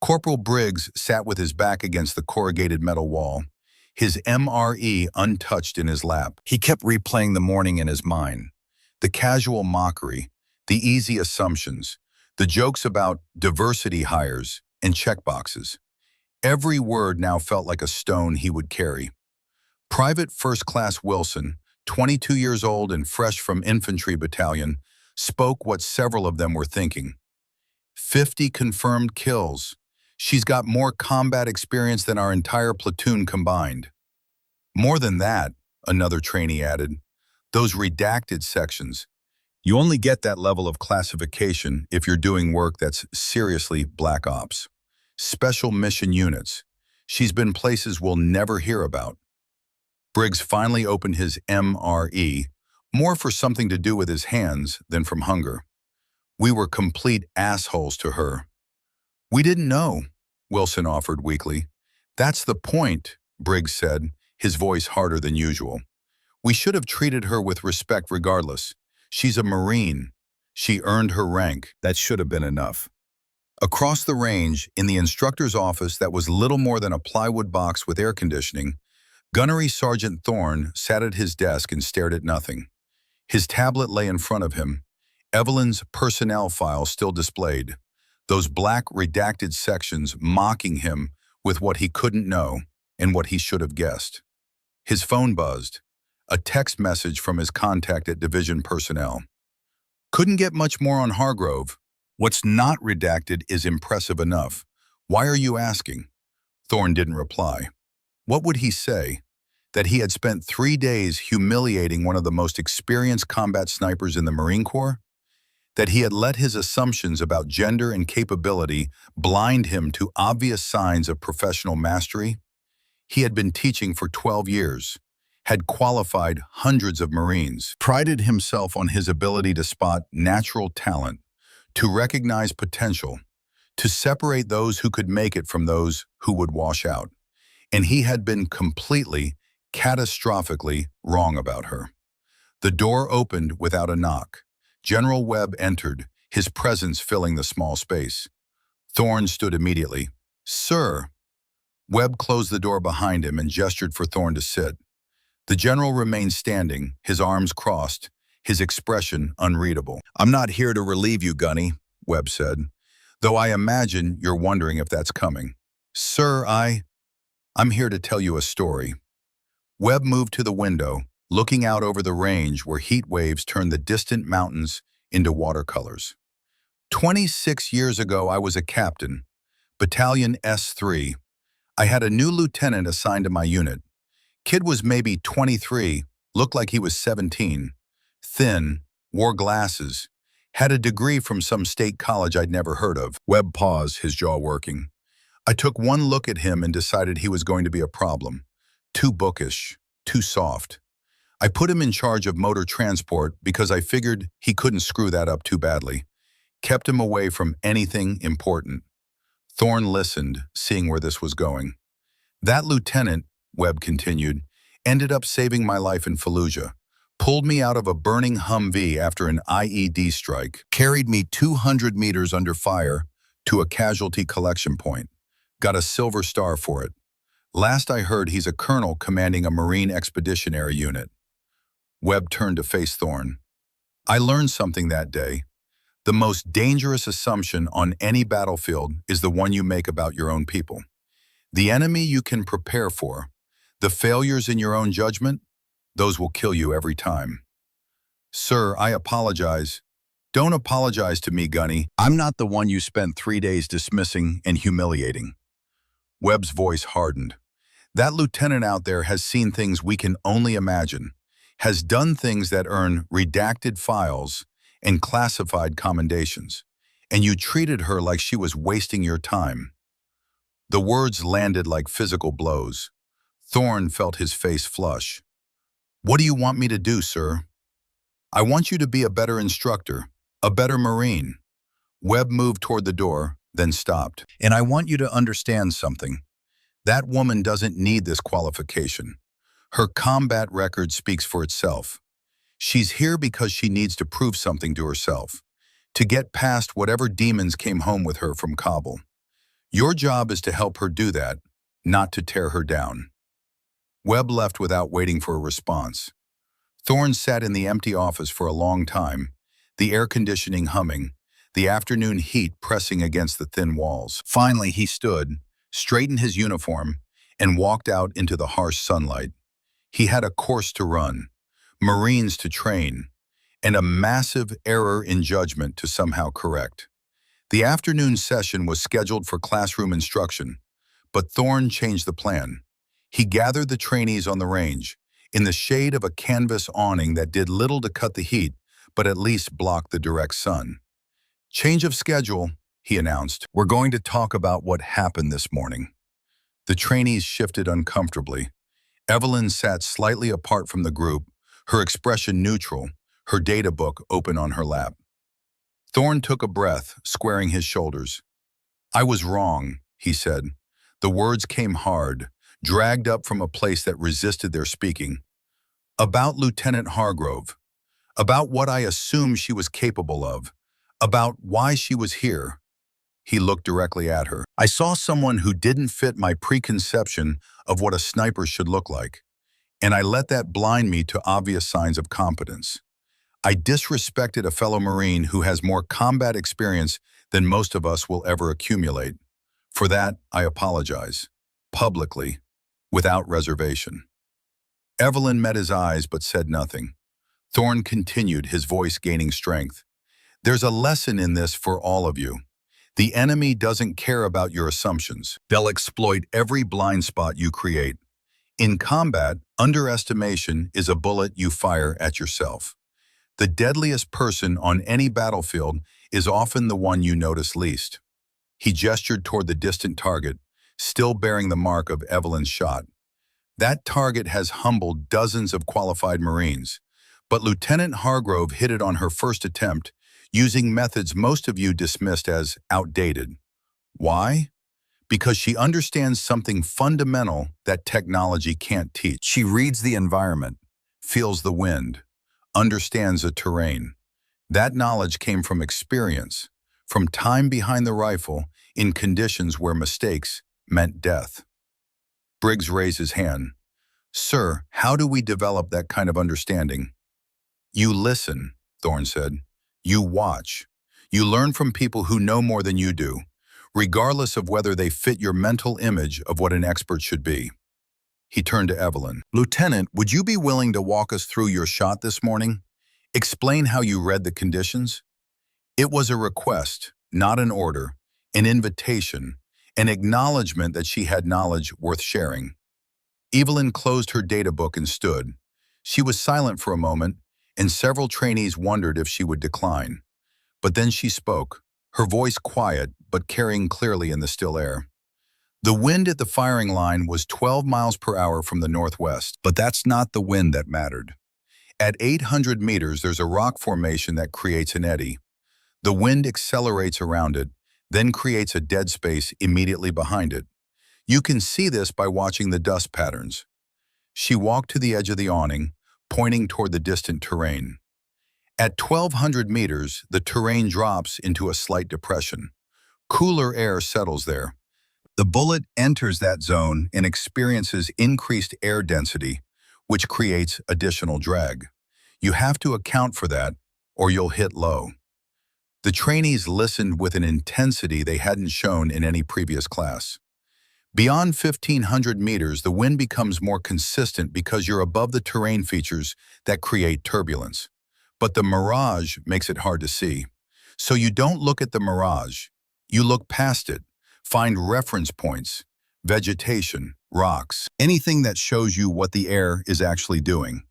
Corporal Briggs sat with his back against the corrugated metal wall, his MRE untouched in his lap. He kept replaying the morning in his mind. The casual mockery, the easy assumptions, the jokes about diversity hires and checkboxes. Every word now felt like a stone he would carry. Private First Class Wilson, 22 years old and fresh from infantry battalion, spoke what several of them were thinking. 50 confirmed kills. She's got more combat experience than our entire platoon combined. More than that, another trainee added, those redacted sections. You only get that level of classification if you're doing work that's seriously black ops. Special mission units. She's been places we'll never hear about. Briggs finally opened his MRE, more for something to do with his hands than from hunger. We were complete assholes to her. We didn't know, Wilson offered weakly. That's the point, Briggs said, his voice harder than usual. We should have treated her with respect regardless. She's a Marine. She earned her rank. That should have been enough. Across the range, in the instructor's office that was little more than a plywood box with air conditioning, Gunnery Sergeant Thorne sat at his desk and stared at nothing. His tablet lay in front of him, Evelyn's personnel file still displayed, those black redacted sections mocking him with what he couldn't know and what he should have guessed. His phone buzzed, a text message from his contact at division personnel. Couldn't get much more on Hargrove. What's not redacted is impressive enough. Why are you asking? Thorne didn't reply. What would he say? That he had spent 3 days humiliating one of the most experienced combat snipers in the Marine Corps? That he had let his assumptions about gender and capability blind him to obvious signs of professional mastery? He had been teaching for 12 years, had qualified hundreds of Marines, prided himself on his ability to spot natural talent, to recognize potential, to separate those who could make it from those who would wash out. And he had been completely, catastrophically wrong about her. The door opened without a knock. General Webb entered, his presence filling the small space. Thorne stood immediately. Sir. Webb closed the door behind him and gestured for Thorne to sit. The general remained standing, his arms crossed, his expression unreadable. I'm not here to relieve you, Gunny, Webb said, though I imagine you're wondering if that's coming. Sir, I'm here to tell you a story. Webb moved to the window, looking out over the range where heat waves turned the distant mountains into watercolors. 26 years ago, I was a captain, Battalion S3. I had a new lieutenant assigned to my unit. Kid was maybe 23, looked like he was 17. Thin, wore glasses, had a degree from some state college I'd never heard of. Webb paused, his jaw working. I took one look at him and decided he was going to be a problem. Too bookish, too soft. I put him in charge of motor transport because I figured he couldn't screw that up too badly. Kept him away from anything important. Thorne listened, seeing where this was going. That lieutenant, Webb continued, ended up saving my life in Fallujah. Pulled me out of a burning Humvee after an IED strike. Carried me 200 meters under fire to a casualty collection point. Got a Silver Star for it. Last I heard, he's a colonel commanding a Marine Expeditionary Unit. Webb turned to face Thorne. I learned something that day. The most dangerous assumption on any battlefield is the one you make about your own people. The enemy you can prepare for. The failures in your own judgment, those will kill you every time. Sir, I apologize. Don't apologize to me, Gunny. I'm not the one you spent 3 days dismissing and humiliating. Webb's voice hardened. That lieutenant out there has seen things we can only imagine, has done things that earn redacted files and classified commendations, and you treated her like she was wasting your time. The words landed like physical blows. Thorne felt his face flush. What do you want me to do, sir? I want you to be a better instructor, a better Marine. Webb moved toward the door, then stopped. And I want you to understand something. That woman doesn't need this qualification. Her combat record speaks for itself. She's here because she needs to prove something to herself, to get past whatever demons came home with her from Kabul. Your job is to help her do that, not to tear her down. Webb left without waiting for a response. Thorne sat in the empty office for a long time, the air conditioning humming, the afternoon heat pressing against the thin walls. Finally, he stood, straightened his uniform, and walked out into the harsh sunlight. He had a course to run, Marines to train, and a massive error in judgment to somehow correct. The afternoon session was scheduled for classroom instruction, but Thorne changed the plan. He gathered the trainees on the range, in the shade of a canvas awning that did little to cut the heat, but at least blocked the direct sun. Change of schedule, he announced. We're going to talk about what happened this morning. The trainees shifted uncomfortably. Evelyn sat slightly apart from the group, her expression neutral, her data book open on her lap. Thorne took a breath, squaring his shoulders. I was wrong, he said. The words came hard, dragged up from a place that resisted their speaking. About Lieutenant Hargrove. About what I assumed she was capable of. About why she was here. He looked directly at her. I saw someone who didn't fit my preconception of what a sniper should look like, and I let that blind me to obvious signs of competence. I disrespected a fellow Marine who has more combat experience than most of us will ever accumulate. For that, I apologize. Publicly, without reservation. Evelyn met his eyes but said nothing. Thorne continued, his voice gaining strength. There's a lesson in this for all of you. The enemy doesn't care about your assumptions. They'll exploit every blind spot you create. In combat, underestimation is a bullet you fire at yourself. The deadliest person on any battlefield is often the one you notice least. He gestured toward the distant target, still bearing the mark of Evelyn's shot. That target has humbled dozens of qualified Marines, but Lieutenant Hargrove hit it on her first attempt, using methods most of you dismissed as outdated. Why? Because she understands something fundamental that technology can't teach. She reads the environment, feels the wind, understands the terrain. That knowledge came from experience, from time behind the rifle in conditions where mistakes meant death. Briggs raised his hand. Sir, how do we develop that kind of understanding? You listen, Thorne said. You watch. You learn from people who know more than you do, regardless of whether they fit your mental image of what an expert should be. He turned to Evelyn. Lieutenant, would you be willing to walk us through your shot this morning? Explain how you read the conditions? It was a request, not an order, an invitation, an acknowledgement that she had knowledge worth sharing. Evelyn closed her data book and stood. She was silent for a moment, and several trainees wondered if she would decline. But then she spoke, her voice quiet but carrying clearly in the still air. The wind at the firing line was 12 miles per hour from the northwest, but that's not the wind that mattered. At 800 meters, there's a rock formation that creates an eddy. The wind accelerates around it, then creates a dead space immediately behind it. You can see this by watching the dust patterns. She walked to the edge of the awning, pointing toward the distant terrain. At 1,200 meters, the terrain drops into a slight depression. Cooler air settles there. The bullet enters that zone and experiences increased air density, which creates additional drag. You have to account for that, or you'll hit low. The trainees listened with an intensity they hadn't shown in any previous class. Beyond 1,500 meters, the wind becomes more consistent because you're above the terrain features that create turbulence. But the mirage makes it hard to see. So you don't look at the mirage. You look past it, find reference points, vegetation, rocks, anything that shows you what the air is actually doing.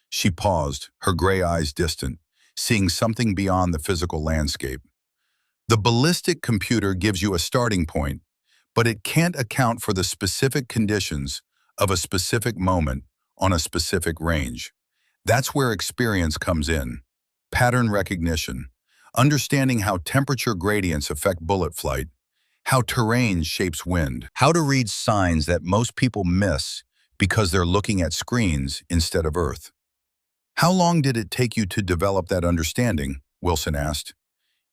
She paused, her gray eyes distant, seeing something beyond the physical landscape. The ballistic computer gives you a starting point, but it can't account for the specific conditions of a specific moment on a specific range. That's where experience comes in. Pattern recognition, understanding how temperature gradients affect bullet flight, how terrain shapes wind, how to read signs that most people miss because they're looking at screens instead of Earth. How long did it take you to develop that understanding? Wilson asked.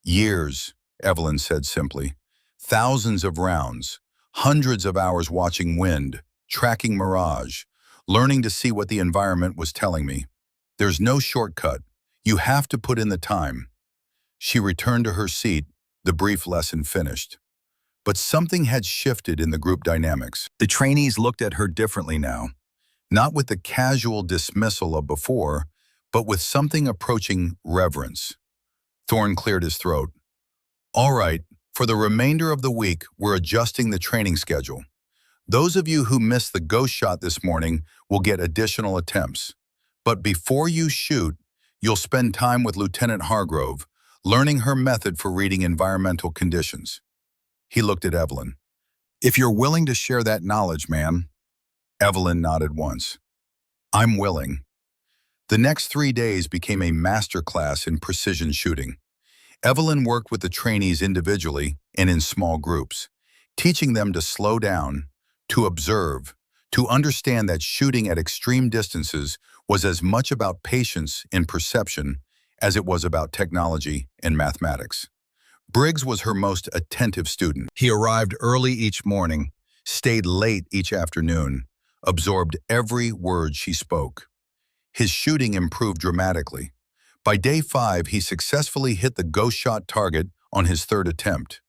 Years, Evelyn said simply. Thousands of rounds, hundreds of hours watching wind, tracking mirage, learning to see what the environment was telling me. There's no shortcut. You have to put in the time. She returned to her seat, the brief lesson finished. But something had shifted in the group dynamics. The trainees looked at her differently now, not with the casual dismissal of before, but with something approaching reverence. Thorne cleared his throat. All right, for the remainder of the week, we're adjusting the training schedule. Those of you who missed the ghost shot this morning will get additional attempts. But before you shoot, you'll spend time with Lieutenant Hargrove, learning her method for reading environmental conditions. He looked at Evelyn. If you're willing to share that knowledge, ma'am. Evelyn nodded once. I'm willing. The next 3 days became a masterclass in precision shooting. Evelyn worked with the trainees individually and in small groups, teaching them to slow down, to observe, to understand that shooting at extreme distances was as much about patience and perception as it was about technology and mathematics. Briggs was her most attentive student. He arrived early each morning, stayed late each afternoon, absorbed every word she spoke. His shooting improved dramatically. By day 5, he successfully hit the ghost shot target on his 3rd attempt,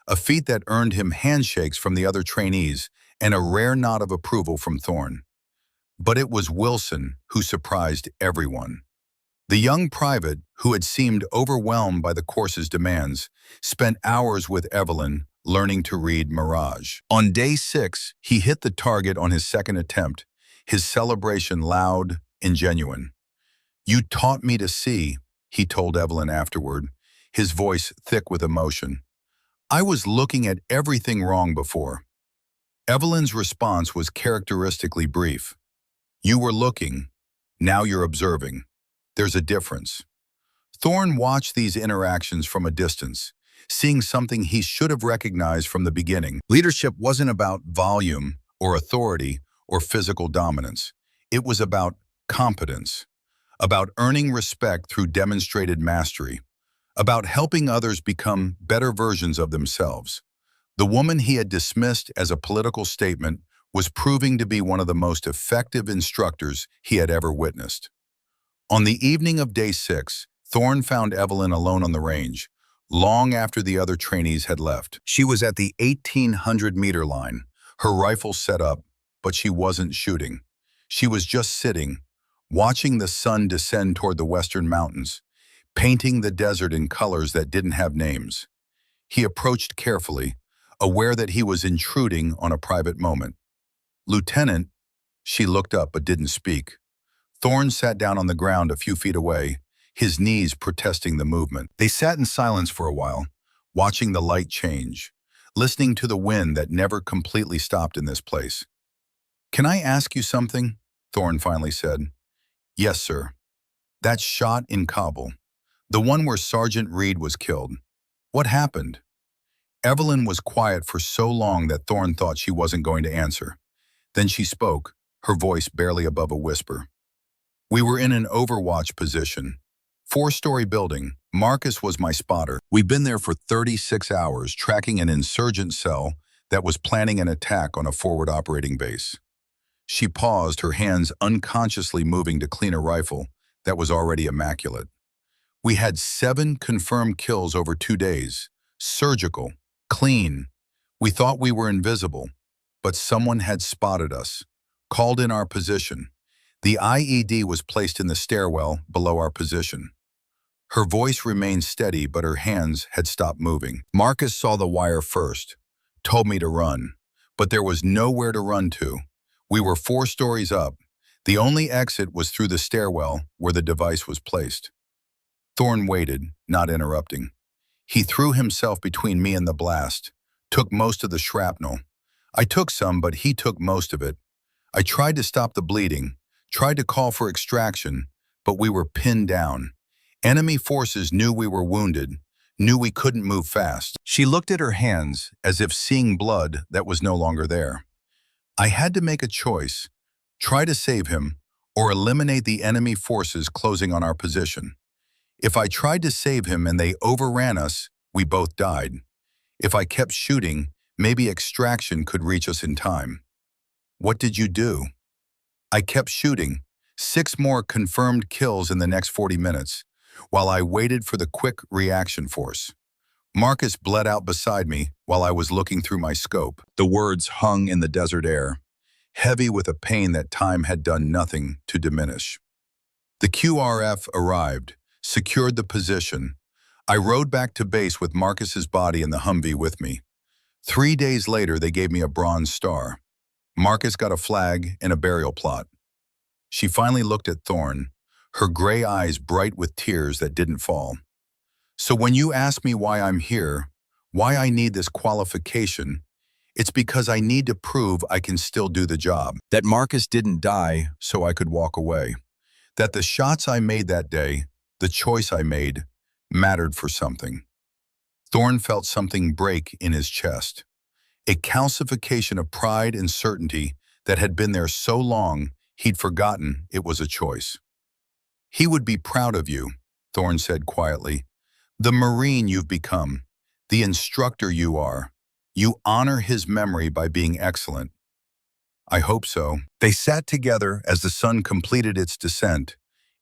a feat that earned him handshakes from the other trainees and a rare nod of approval from Thorne. But it was Wilson who surprised everyone. The young private, who had seemed overwhelmed by the course's demands, spent hours with Evelyn learning to read mirage. On day 6, he hit the target on his 2nd attempt, his celebration loud and genuine. You taught me to see, he told Evelyn afterward, his voice thick with emotion. I was looking at everything wrong before. Evelyn's response was characteristically brief. You were looking, now you're observing. There's a difference. Thorne watched these interactions from a distance, seeing something he should have recognized from the beginning. Leadership wasn't about volume or authority or physical dominance. It was about competence, about earning respect through demonstrated mastery, about helping others become better versions of themselves. The woman he had dismissed as a political statement was proving to be one of the most effective instructors he had ever witnessed. On the evening of day 6, Thorne found Evelyn alone on the range, long after the other trainees had left. She was at the 1,800-meter line, her rifle set up, but she wasn't shooting. She was just sitting, watching the sun descend toward the western mountains, painting the desert in colors that didn't have names. He approached carefully, aware that he was intruding on a private moment. "Lieutenant," she looked up but didn't speak. Thorne sat down on the ground a few feet away, his knees protesting the movement. They sat in silence for a while, watching the light change, listening to the wind that never completely stopped in this place. "Can I ask you something?" Thorne finally said. "Yes, sir." "That shot in Kabul, the one where Sergeant Reed was killed. What happened?" Evelyn was quiet for so long that Thorne thought she wasn't going to answer. Then she spoke, her voice barely above a whisper. "We were in an overwatch position. 4-story building. Marcus was my spotter. We've been there for 36 hours tracking an insurgent cell that was planning an attack on a forward operating base." She paused, her hands unconsciously moving to clean a rifle that was already immaculate. "We had 7 confirmed kills over 2 days. Surgical. Clean. We thought we were invisible, but someone had spotted us, called in our position. The IED was placed in the stairwell below our position." Her voice remained steady, but her hands had stopped moving. "Marcus saw the wire first, told me to run, but there was nowhere to run to. We were 4 stories up. The only exit was through the stairwell where the device was placed." Thorne waited, not interrupting. "He threw himself between me and the blast, took most of the shrapnel. I took some, but he took most of it. I tried to stop the bleeding, tried to call for extraction, but we were pinned down. Enemy forces knew we were wounded, knew we couldn't move fast." She looked at her hands as if seeing blood that was no longer there. "I had to make a choice, try to save him, or eliminate the enemy forces closing on our position. If I tried to save him and they overran us, we both died. If I kept shooting, maybe extraction could reach us in time." "What did you do?" "I kept shooting. 6 more confirmed kills in the next 40 minutes, while I waited for the quick reaction force. Marcus bled out beside me while I was looking through my scope." The words hung in the desert air, heavy with a pain that time had done nothing to diminish. The QRF arrived, secured the position. I rode back to base with Marcus's body in the Humvee with me. 3 days later, they gave me a Bronze Star. Marcus got a flag and a burial plot. She finally looked at Thorne, her gray eyes bright with tears that didn't fall. "So when you ask me why I'm here, why I need this qualification, it's because I need to prove I can still do the job. That Marcus didn't die so I could walk away. That the shots I made that day, the choice I made, mattered for something." Thorne felt something break in his chest. A calcification of pride and certainty that had been there so long he'd forgotten it was a choice. "He would be proud of you," Thorne said quietly. "The Marine you've become, the instructor you are. You honor his memory by being excellent." "I hope so." They sat together as the sun completed its descent,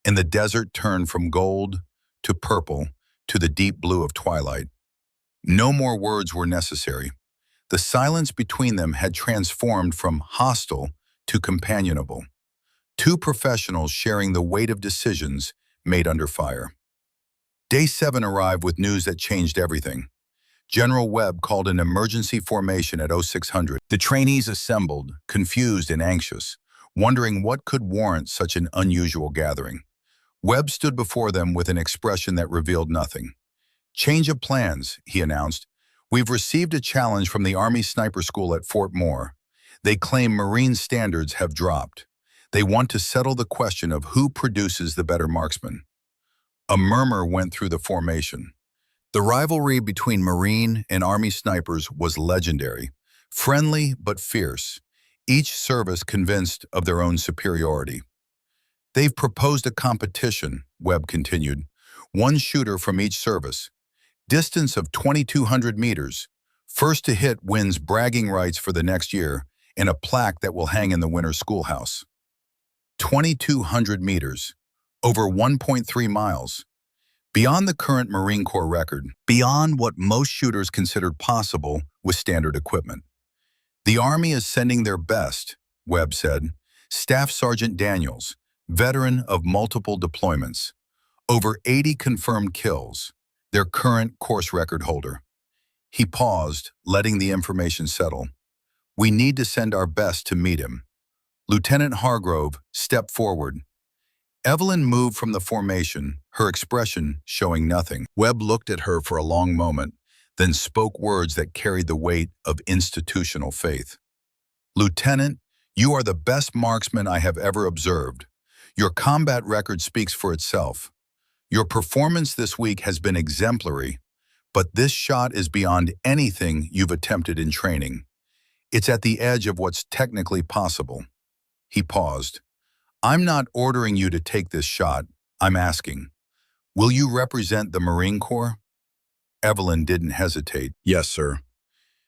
and the desert turned from gold to purple to the deep blue of twilight. No more words were necessary. The silence between them had transformed from hostile to companionable. 2 professionals sharing the weight of decisions made under fire. Day 7 arrived with news that changed everything. General Webb called an emergency formation at 0600. The trainees assembled, confused and anxious, wondering what could warrant such an unusual gathering. Webb stood before them with an expression that revealed nothing. "Change of plans," he announced. "We've received a challenge from the Army Sniper School at Fort Moore. They claim Marine standards have dropped. They want to settle the question of who produces the better marksman." A murmur went through the formation. The rivalry between Marine and Army snipers was legendary, friendly but fierce, each service convinced of their own superiority. "They've proposed a competition," Webb continued. "One shooter from each service. Distance of 2,200 meters. First to hit wins bragging rights for the next year and a plaque that will hang in the winter schoolhouse." 2,200 meters. Over 1.3 miles. Beyond the current Marine Corps record, beyond what most shooters considered possible with standard equipment. "The Army is sending their best," Webb said. "Staff Sergeant Daniels, veteran of multiple deployments. Over 80 confirmed kills, their current course record holder. He paused, letting the information settle. We need to send our best to meet him. Lieutenant Hargrove stepped forward. Evelyn moved from the formation, her expression showing nothing. Webb looked at her for a long moment, then spoke words that carried the weight of institutional faith. Lieutenant, you are the best marksman I have ever observed. Your combat record speaks for itself. Your performance this week has been exemplary, but this shot is beyond anything you've attempted in training. It's at the edge of what's technically possible. He paused. I'm not ordering you to take this shot. I'm asking, will you represent the Marine Corps? Evelyn didn't hesitate. Yes, sir.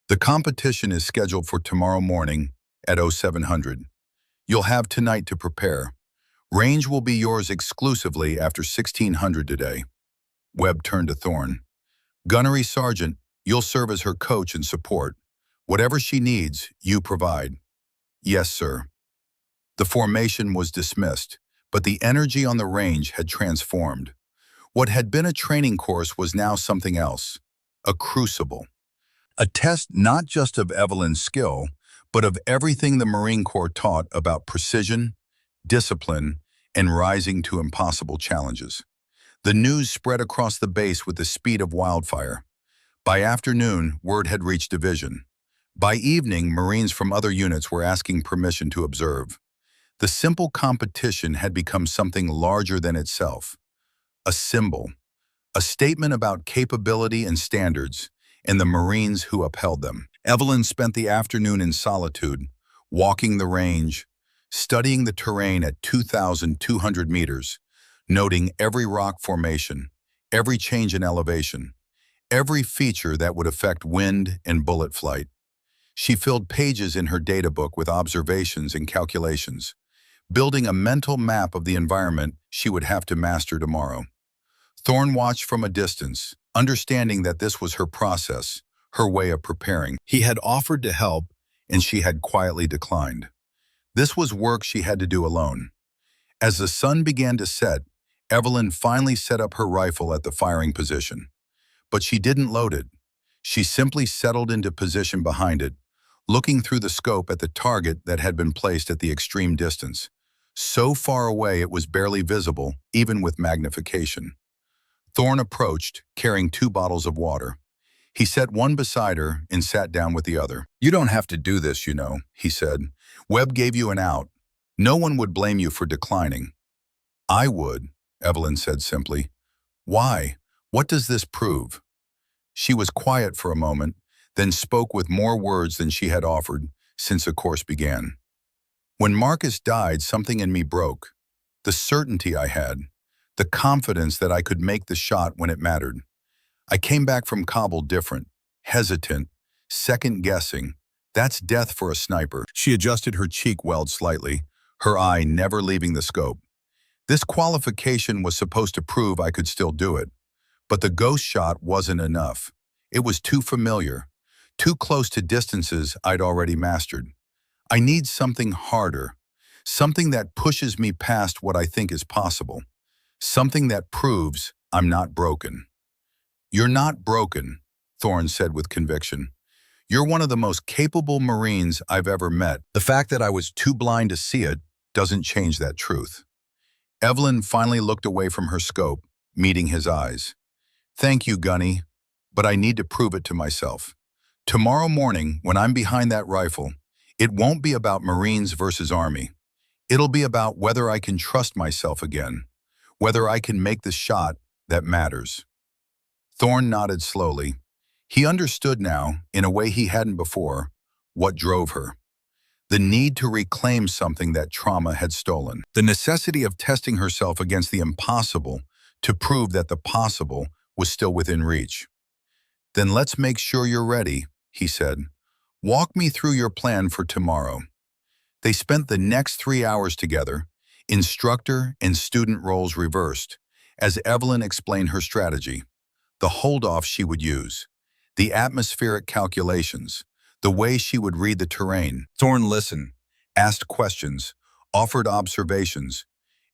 The competition is scheduled for tomorrow morning at 0700. You'll have tonight to prepare. Range will be yours exclusively after 1600 today. Webb turned to Thorne. Gunnery Sergeant, you'll serve as her coach and support. Whatever she needs, you provide. Yes, sir. The formation was dismissed, but the energy on the range had transformed. What had been a training course was now something else, a crucible. A test not just of Evelyn's skill, but of everything the Marine Corps taught about precision, discipline, and rising to impossible challenges. The news spread across the base with the speed of wildfire. By afternoon, word had reached division. By evening, Marines from other units were asking permission to observe. The simple competition had become something larger than itself. A symbol, a statement about capability and standards, and the Marines who upheld them. Evelyn spent the afternoon in solitude, walking the range, studying the terrain at 2,200 meters, noting every rock formation, every change in elevation, every feature that would affect wind and bullet flight. She filled pages in her data book with observations and calculations, building a mental map of the environment she would have to master tomorrow. Thorne watched from a distance, understanding that this was her process, her way of preparing. He had offered to help, and she had quietly declined. This was work she had to do alone. As the sun began to set, Evelyn finally set up her rifle at the firing position. But she didn't load it. She simply settled into position behind it, looking through the scope at the target that had been placed at the extreme distance. So far away it was barely visible, even with magnification. Thorne approached, carrying 2 bottles of water. He set one beside her and sat down with the other. You don't have to do this, you know, he said. Webb gave you an out. No one would blame you for declining. I would, Evelyn said simply. Why? What does this prove? She was quiet for a moment, then spoke with more words than she had offered since the course began. When Marcus died, something in me broke. The certainty I had, the confidence that I could make the shot when it mattered. I came back from Kabul different, hesitant, second-guessing. That's death for a sniper. She adjusted her cheek weld slightly, her eye never leaving the scope. This qualification was supposed to prove I could still do it. But the ghost shot wasn't enough. It was too familiar, too close to distances I'd already mastered. I need something harder, something that pushes me past what I think is possible, something that proves I'm not broken. You're not broken, Thorne said with conviction. You're one of the most capable Marines I've ever met. The fact that I was too blind to see it doesn't change that truth. Evelyn finally looked away from her scope, meeting his eyes. Thank you, Gunny, but I need to prove it to myself. Tomorrow morning, when I'm behind that rifle, it won't be about Marines versus Army. It'll be about whether I can trust myself again, whether I can make the shot that matters. Thorne nodded slowly. He understood now, in a way he hadn't before, what drove her. The need to reclaim something that trauma had stolen. The necessity of testing herself against the impossible to prove that the possible was still within reach. Then let's make sure you're ready, he said. Walk me through your plan for tomorrow. They spent the next 3 hours together, instructor and student roles reversed, as Evelyn explained her strategy, the hold-off she would use, the atmospheric calculations, the way she would read the terrain. Thorne listened, asked questions, offered observations,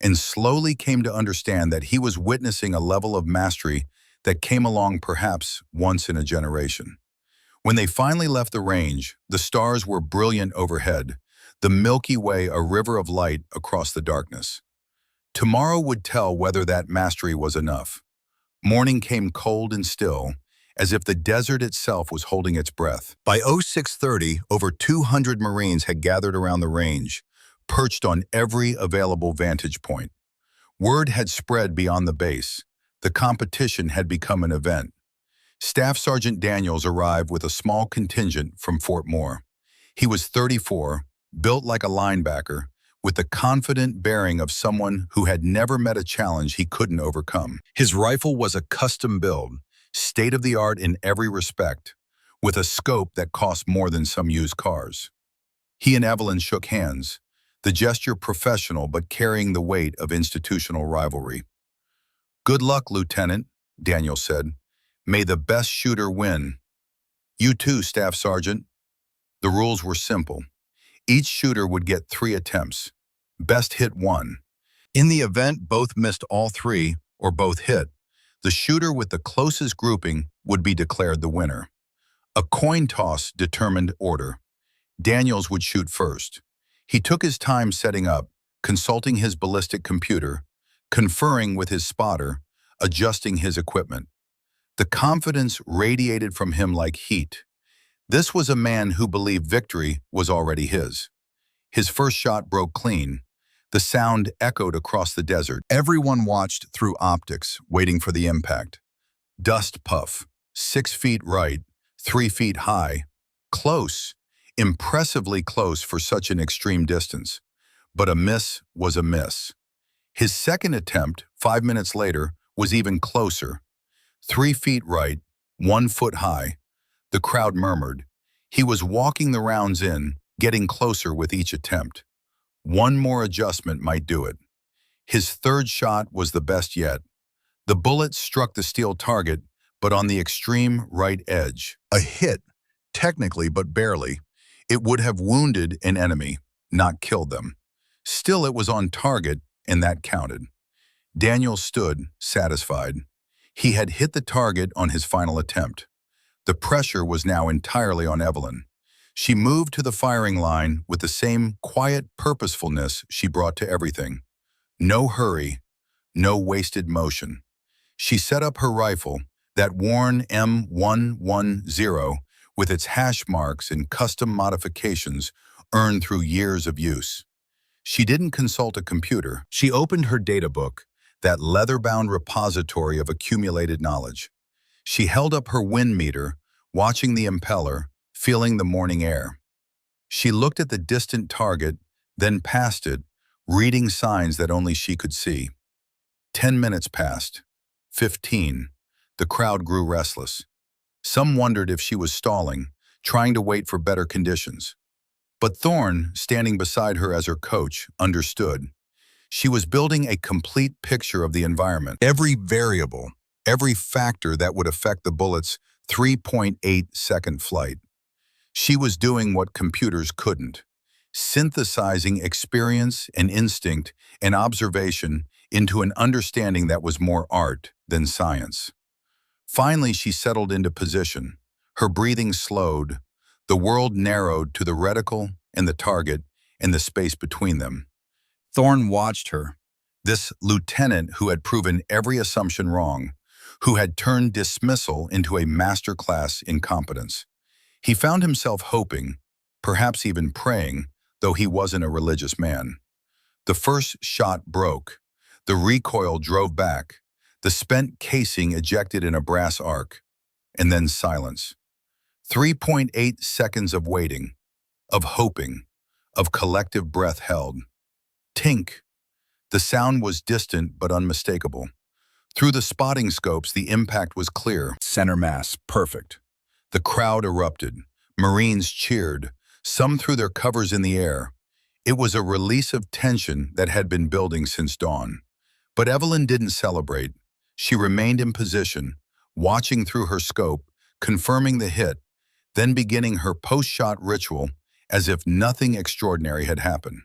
and slowly came to understand that he was witnessing a level of mastery that came along perhaps once in a generation. When they finally left the range, the stars were brilliant overhead, the Milky Way a river of light across the darkness. Tomorrow would tell whether that mastery was enough. Morning came cold and still, as if the desert itself was holding its breath. By 0630, over 200 Marines had gathered around the range, perched on every available vantage point. Word had spread beyond the base. The competition had become an event. Staff Sergeant Daniels arrived with a small contingent from Fort Moore. He was 34, built like a linebacker, with the confident bearing of someone who had never met a challenge he couldn't overcome. His rifle was a custom build, state-of-the-art in every respect, with a scope that cost more than some used cars. He and Evelyn shook hands, the gesture professional but carrying the weight of institutional rivalry. "Good luck, Lieutenant," Daniel said. "May the best shooter win." "You too, Staff Sergeant." The rules were simple. Each shooter would get 3 attempts. Best hit won. In the event both missed all 3 or both hit, the shooter with the closest grouping would be declared the winner. A coin toss determined order. Daniels would shoot first. He took his time setting up, consulting his ballistic computer, conferring with his spotter, adjusting his equipment. The confidence radiated from him like heat. This was a man who believed victory was already his. His first shot broke clean. The sound echoed across the desert. Everyone watched through optics, waiting for the impact. Dust puff, 6 feet right, 3 feet high. Close, impressively close for such an extreme distance. But a miss was a miss. His second attempt, 5 minutes later, was even closer. 3 feet right, 1 foot high. The crowd murmured. He was walking the rounds in, getting closer with each attempt. One more adjustment might do it. His third shot was the best yet. The bullet struck the steel target, but on the extreme right edge. A hit, technically but barely. It would have wounded an enemy, not killed them. Still, it was on target, and that counted. Daniel stood, satisfied. He had hit the target on his final attempt. The pressure was now entirely on Evelyn. She moved to the firing line with the same quiet purposefulness she brought to everything. No hurry, no wasted motion. She set up her rifle, that worn M110, with its hash marks and custom modifications earned through years of use. She didn't consult a computer. She opened her data book, that leather-bound repository of accumulated knowledge. She held up her wind meter, watching the impeller, feeling the morning air. She looked at the distant target, then past it, reading signs that only she could see. 10 minutes passed. 15. The crowd grew restless. Some wondered if she was stalling, trying to wait for better conditions. But Thorne, standing beside her as her coach, understood. She was building a complete picture of the environment. Every variable, every factor that would affect the bullet's 3.8-second flight. She was doing what computers couldn't, synthesizing experience and instinct and observation into an understanding that was more art than science. Finally, she settled into position. Her breathing slowed. The world narrowed to the reticle and the target and the space between them. Thorne watched her, this lieutenant who had proven every assumption wrong, who had turned dismissal into a masterclass in competence. He found himself hoping, perhaps even praying, though he wasn't a religious man. The first shot broke. The recoil drove back. The spent casing ejected in a brass arc. And then silence. 3.8 seconds of waiting, of hoping, of collective breath held. Tink. The sound was distant but unmistakable. Through the spotting scopes, the impact was clear. Center mass, perfect. The crowd erupted. Marines cheered. Some threw their covers in the air. It was a release of tension that had been building since dawn. But Evelyn didn't celebrate. She remained in position, watching through her scope, confirming the hit, then beginning her post-shot ritual as if nothing extraordinary had happened.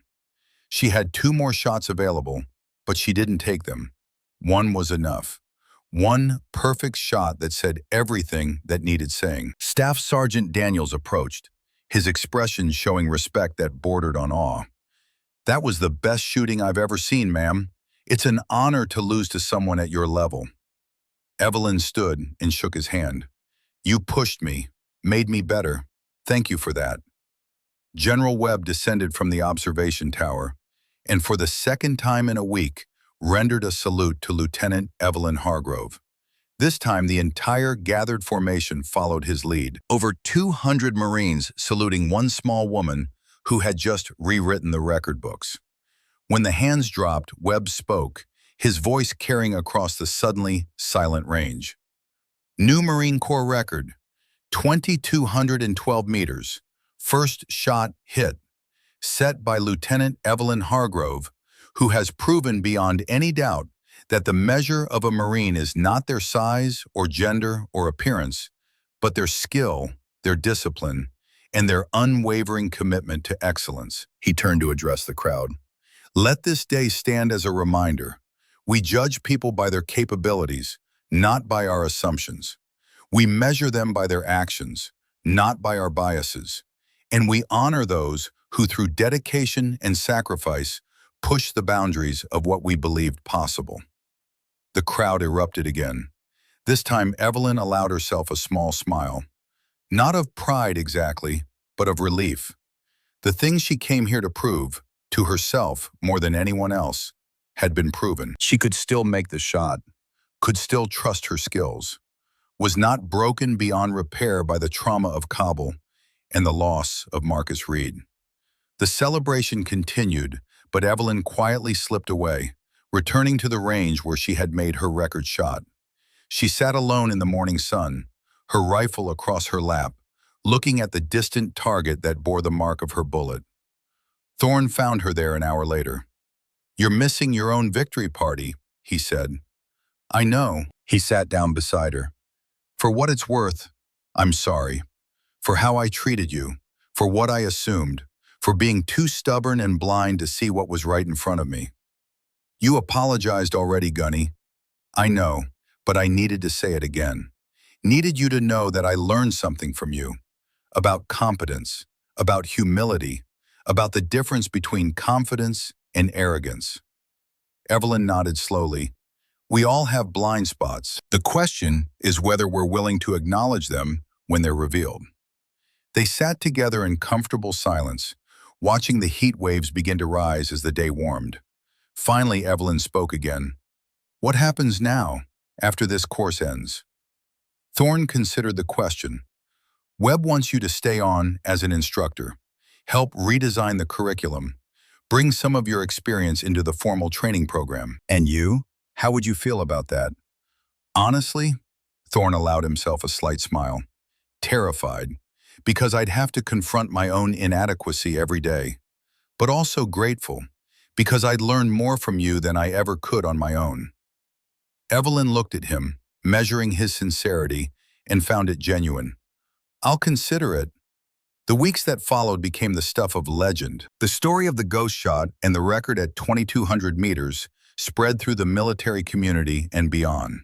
She had 2 more shots available, but she didn't take them. One was enough. One perfect shot that said everything that needed saying. Staff Sergeant Daniels approached, his expression showing respect that bordered on awe. "That was the best shooting I've ever seen, ma'am. It's an honor to lose to someone at your level." Evelyn stood and shook his hand. "You pushed me, made me better. Thank you for that." General Webb descended from the observation tower, and for the second time in a week, rendered a salute to Lieutenant Evelyn Hargrove. This time, the entire gathered formation followed his lead. Over 200 Marines saluting one small woman who had just rewritten the record books. When the hands dropped, Webb spoke, his voice carrying across the suddenly silent range. "New Marine Corps record, 2,212 meters. First shot hit, set by Lieutenant Evelyn Hargrove, who has proven beyond any doubt that the measure of a Marine is not their size or gender or appearance, but their skill, their discipline, and their unwavering commitment to excellence." He turned to address the crowd. "Let this day stand as a reminder. We judge people by their capabilities, not by our assumptions. We measure them by their actions, not by our biases. And we honor those who, through dedication and sacrifice, push the boundaries of what we believed possible." The crowd erupted again. This time, Evelyn allowed herself a small smile. Not of pride exactly, but of relief. The thing she came here to prove, to herself more than anyone else, had been proven. She could still make the shot, could still trust her skills, was not broken beyond repair by the trauma of Kabul and the loss of Marcus Reed. The celebration continued, but Evelyn quietly slipped away, returning to the range where she had made her record shot. She sat alone in the morning sun, her rifle across her lap, looking at the distant target that bore the mark of her bullet. Thorne found her there an hour later. "You're missing your own victory party," he said. "I know." He sat down beside her. "For what it's worth, I'm sorry. For how I treated you, for what I assumed, for being too stubborn and blind to see what was right in front of me. You apologized already, Gunny. I know, but I needed to say it again. Needed you to know that I learned something from you. About competence, about humility, about the difference between confidence and arrogance." Evelyn nodded slowly. "We all have blind spots. The question is whether we're willing to acknowledge them when they're revealed." They sat together in comfortable silence, watching the heat waves begin to rise as the day warmed. Finally, Evelyn spoke again. "What happens now, after this course ends?" Thorne considered the question. "Webb wants you to stay on as an instructor, help redesign the curriculum, bring some of your experience into the formal training program. And you? How would you feel about that?" "Honestly," Thorne allowed himself a slight smile, "terrified, because I'd have to confront my own inadequacy every day, but also grateful, because I'd learn more from you than I ever could on my own." Evelyn looked at him, measuring his sincerity, and found it genuine. "I'll consider it." The weeks that followed became the stuff of legend. The story of the ghost shot and the record at 2,200 meters spread through the military community and beyond.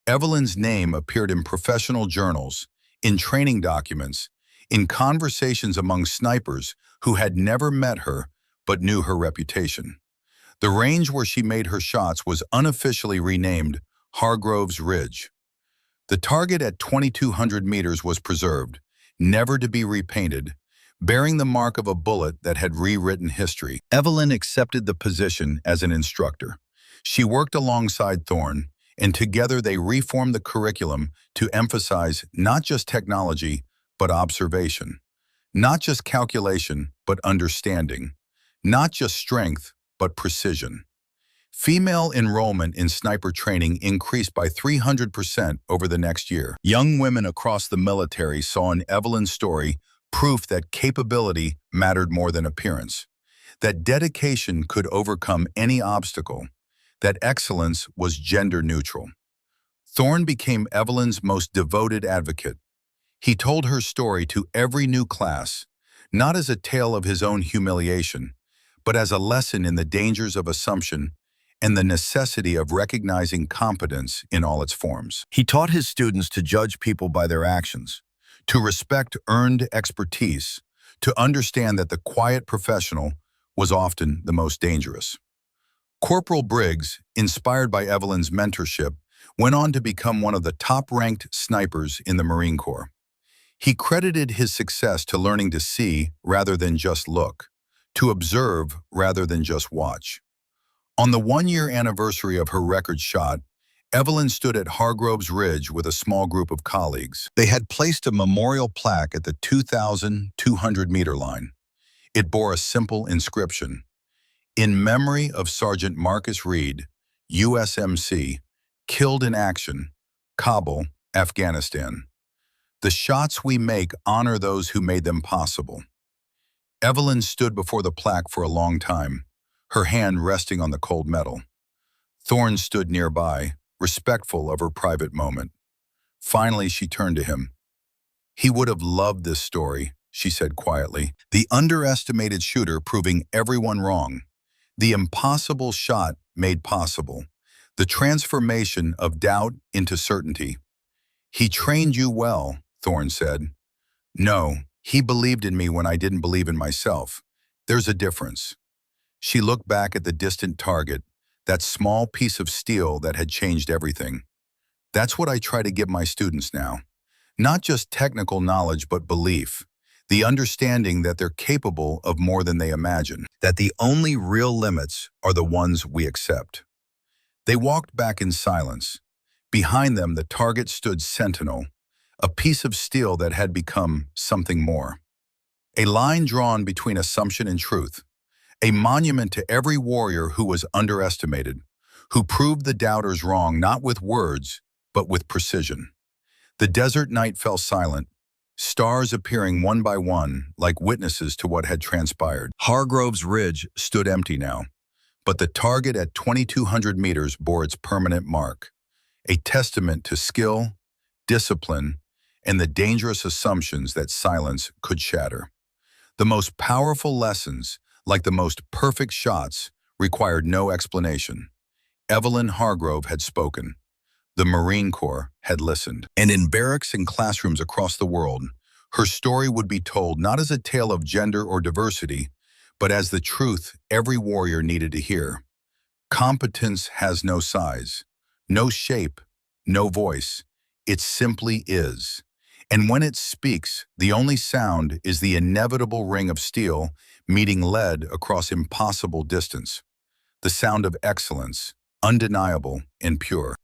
Evelyn's name appeared in professional journals, in training documents, in conversations among snipers who had never met her but knew her reputation. The range where she made her shots was unofficially renamed Hargrove's Ridge. The target at 2,200 meters was preserved, never to be repainted, bearing the mark of a bullet that had rewritten history. Evelyn accepted the position as an instructor. She worked alongside Thorne, and together they reformed the curriculum to emphasize not just technology, but observation. Not just calculation, but understanding. Not just strength, but precision. Female enrollment in sniper training increased by 300% over the next year. Young women across the military saw in Evelyn's story proof that capability mattered more than appearance, that dedication could overcome any obstacle, that excellence was gender neutral. Thorne became Evelyn's most devoted advocate. He told her story to every new class, not as a tale of his own humiliation, but as a lesson in the dangers of assumption and the necessity of recognizing competence in all its forms. He taught his students to judge people by their actions, to respect earned expertise, to understand that the quiet professional was often the most dangerous. Corporal Briggs, inspired by Evelyn's mentorship, went on to become one of the top-ranked snipers in the Marine Corps. He credited his success to learning to see rather than just look, to observe rather than just watch. On the one-year anniversary of her record shot, Evelyn stood at Hargroves Ridge with a small group of colleagues. They had placed a memorial plaque at the 2,200-meter line. It bore a simple inscription: "In memory of Sergeant Marcus Reed, USMC, killed in action, Kabul, Afghanistan. The shots we make honor those who made them possible." Evelyn stood before the plaque for a long time, her hand resting on the cold metal. Thorne stood nearby, respectful of her private moment. Finally, she turned to him. "He would have loved this story," she said quietly. "The underestimated shooter proving everyone wrong. The impossible shot made possible. The transformation of doubt into certainty." "He trained you well," Thorne said. "No, he believed in me when I didn't believe in myself. There's a difference." She looked back at the distant target, that small piece of steel that had changed everything. "That's what I try to give my students now. Not just technical knowledge, but belief. The understanding that they're capable of more than they imagine. That the only real limits are the ones we accept." They walked back in silence. Behind them, the target stood sentinel, a piece of steel that had become something more. A line drawn between assumption and truth. A monument to every warrior who was underestimated, who proved the doubters wrong not with words, but with precision. The desert night fell silent, stars appearing one by one like witnesses to what had transpired. Hargroves Ridge stood empty now, but the target at 2,200 meters bore its permanent mark, a testament to skill, discipline, and the dangerous assumptions that silence could shatter. The most powerful lessons, like the most perfect shots, required no explanation. Evelyn Hargrove had spoken. The Marine Corps had listened. And in barracks and classrooms across the world, her story would be told not as a tale of gender or diversity, but as the truth every warrior needed to hear. Competence has no size, no shape, no voice. It simply is. And when it speaks, the only sound is the inevitable ring of steel meeting lead across impossible distance. The sound of excellence, undeniable and pure.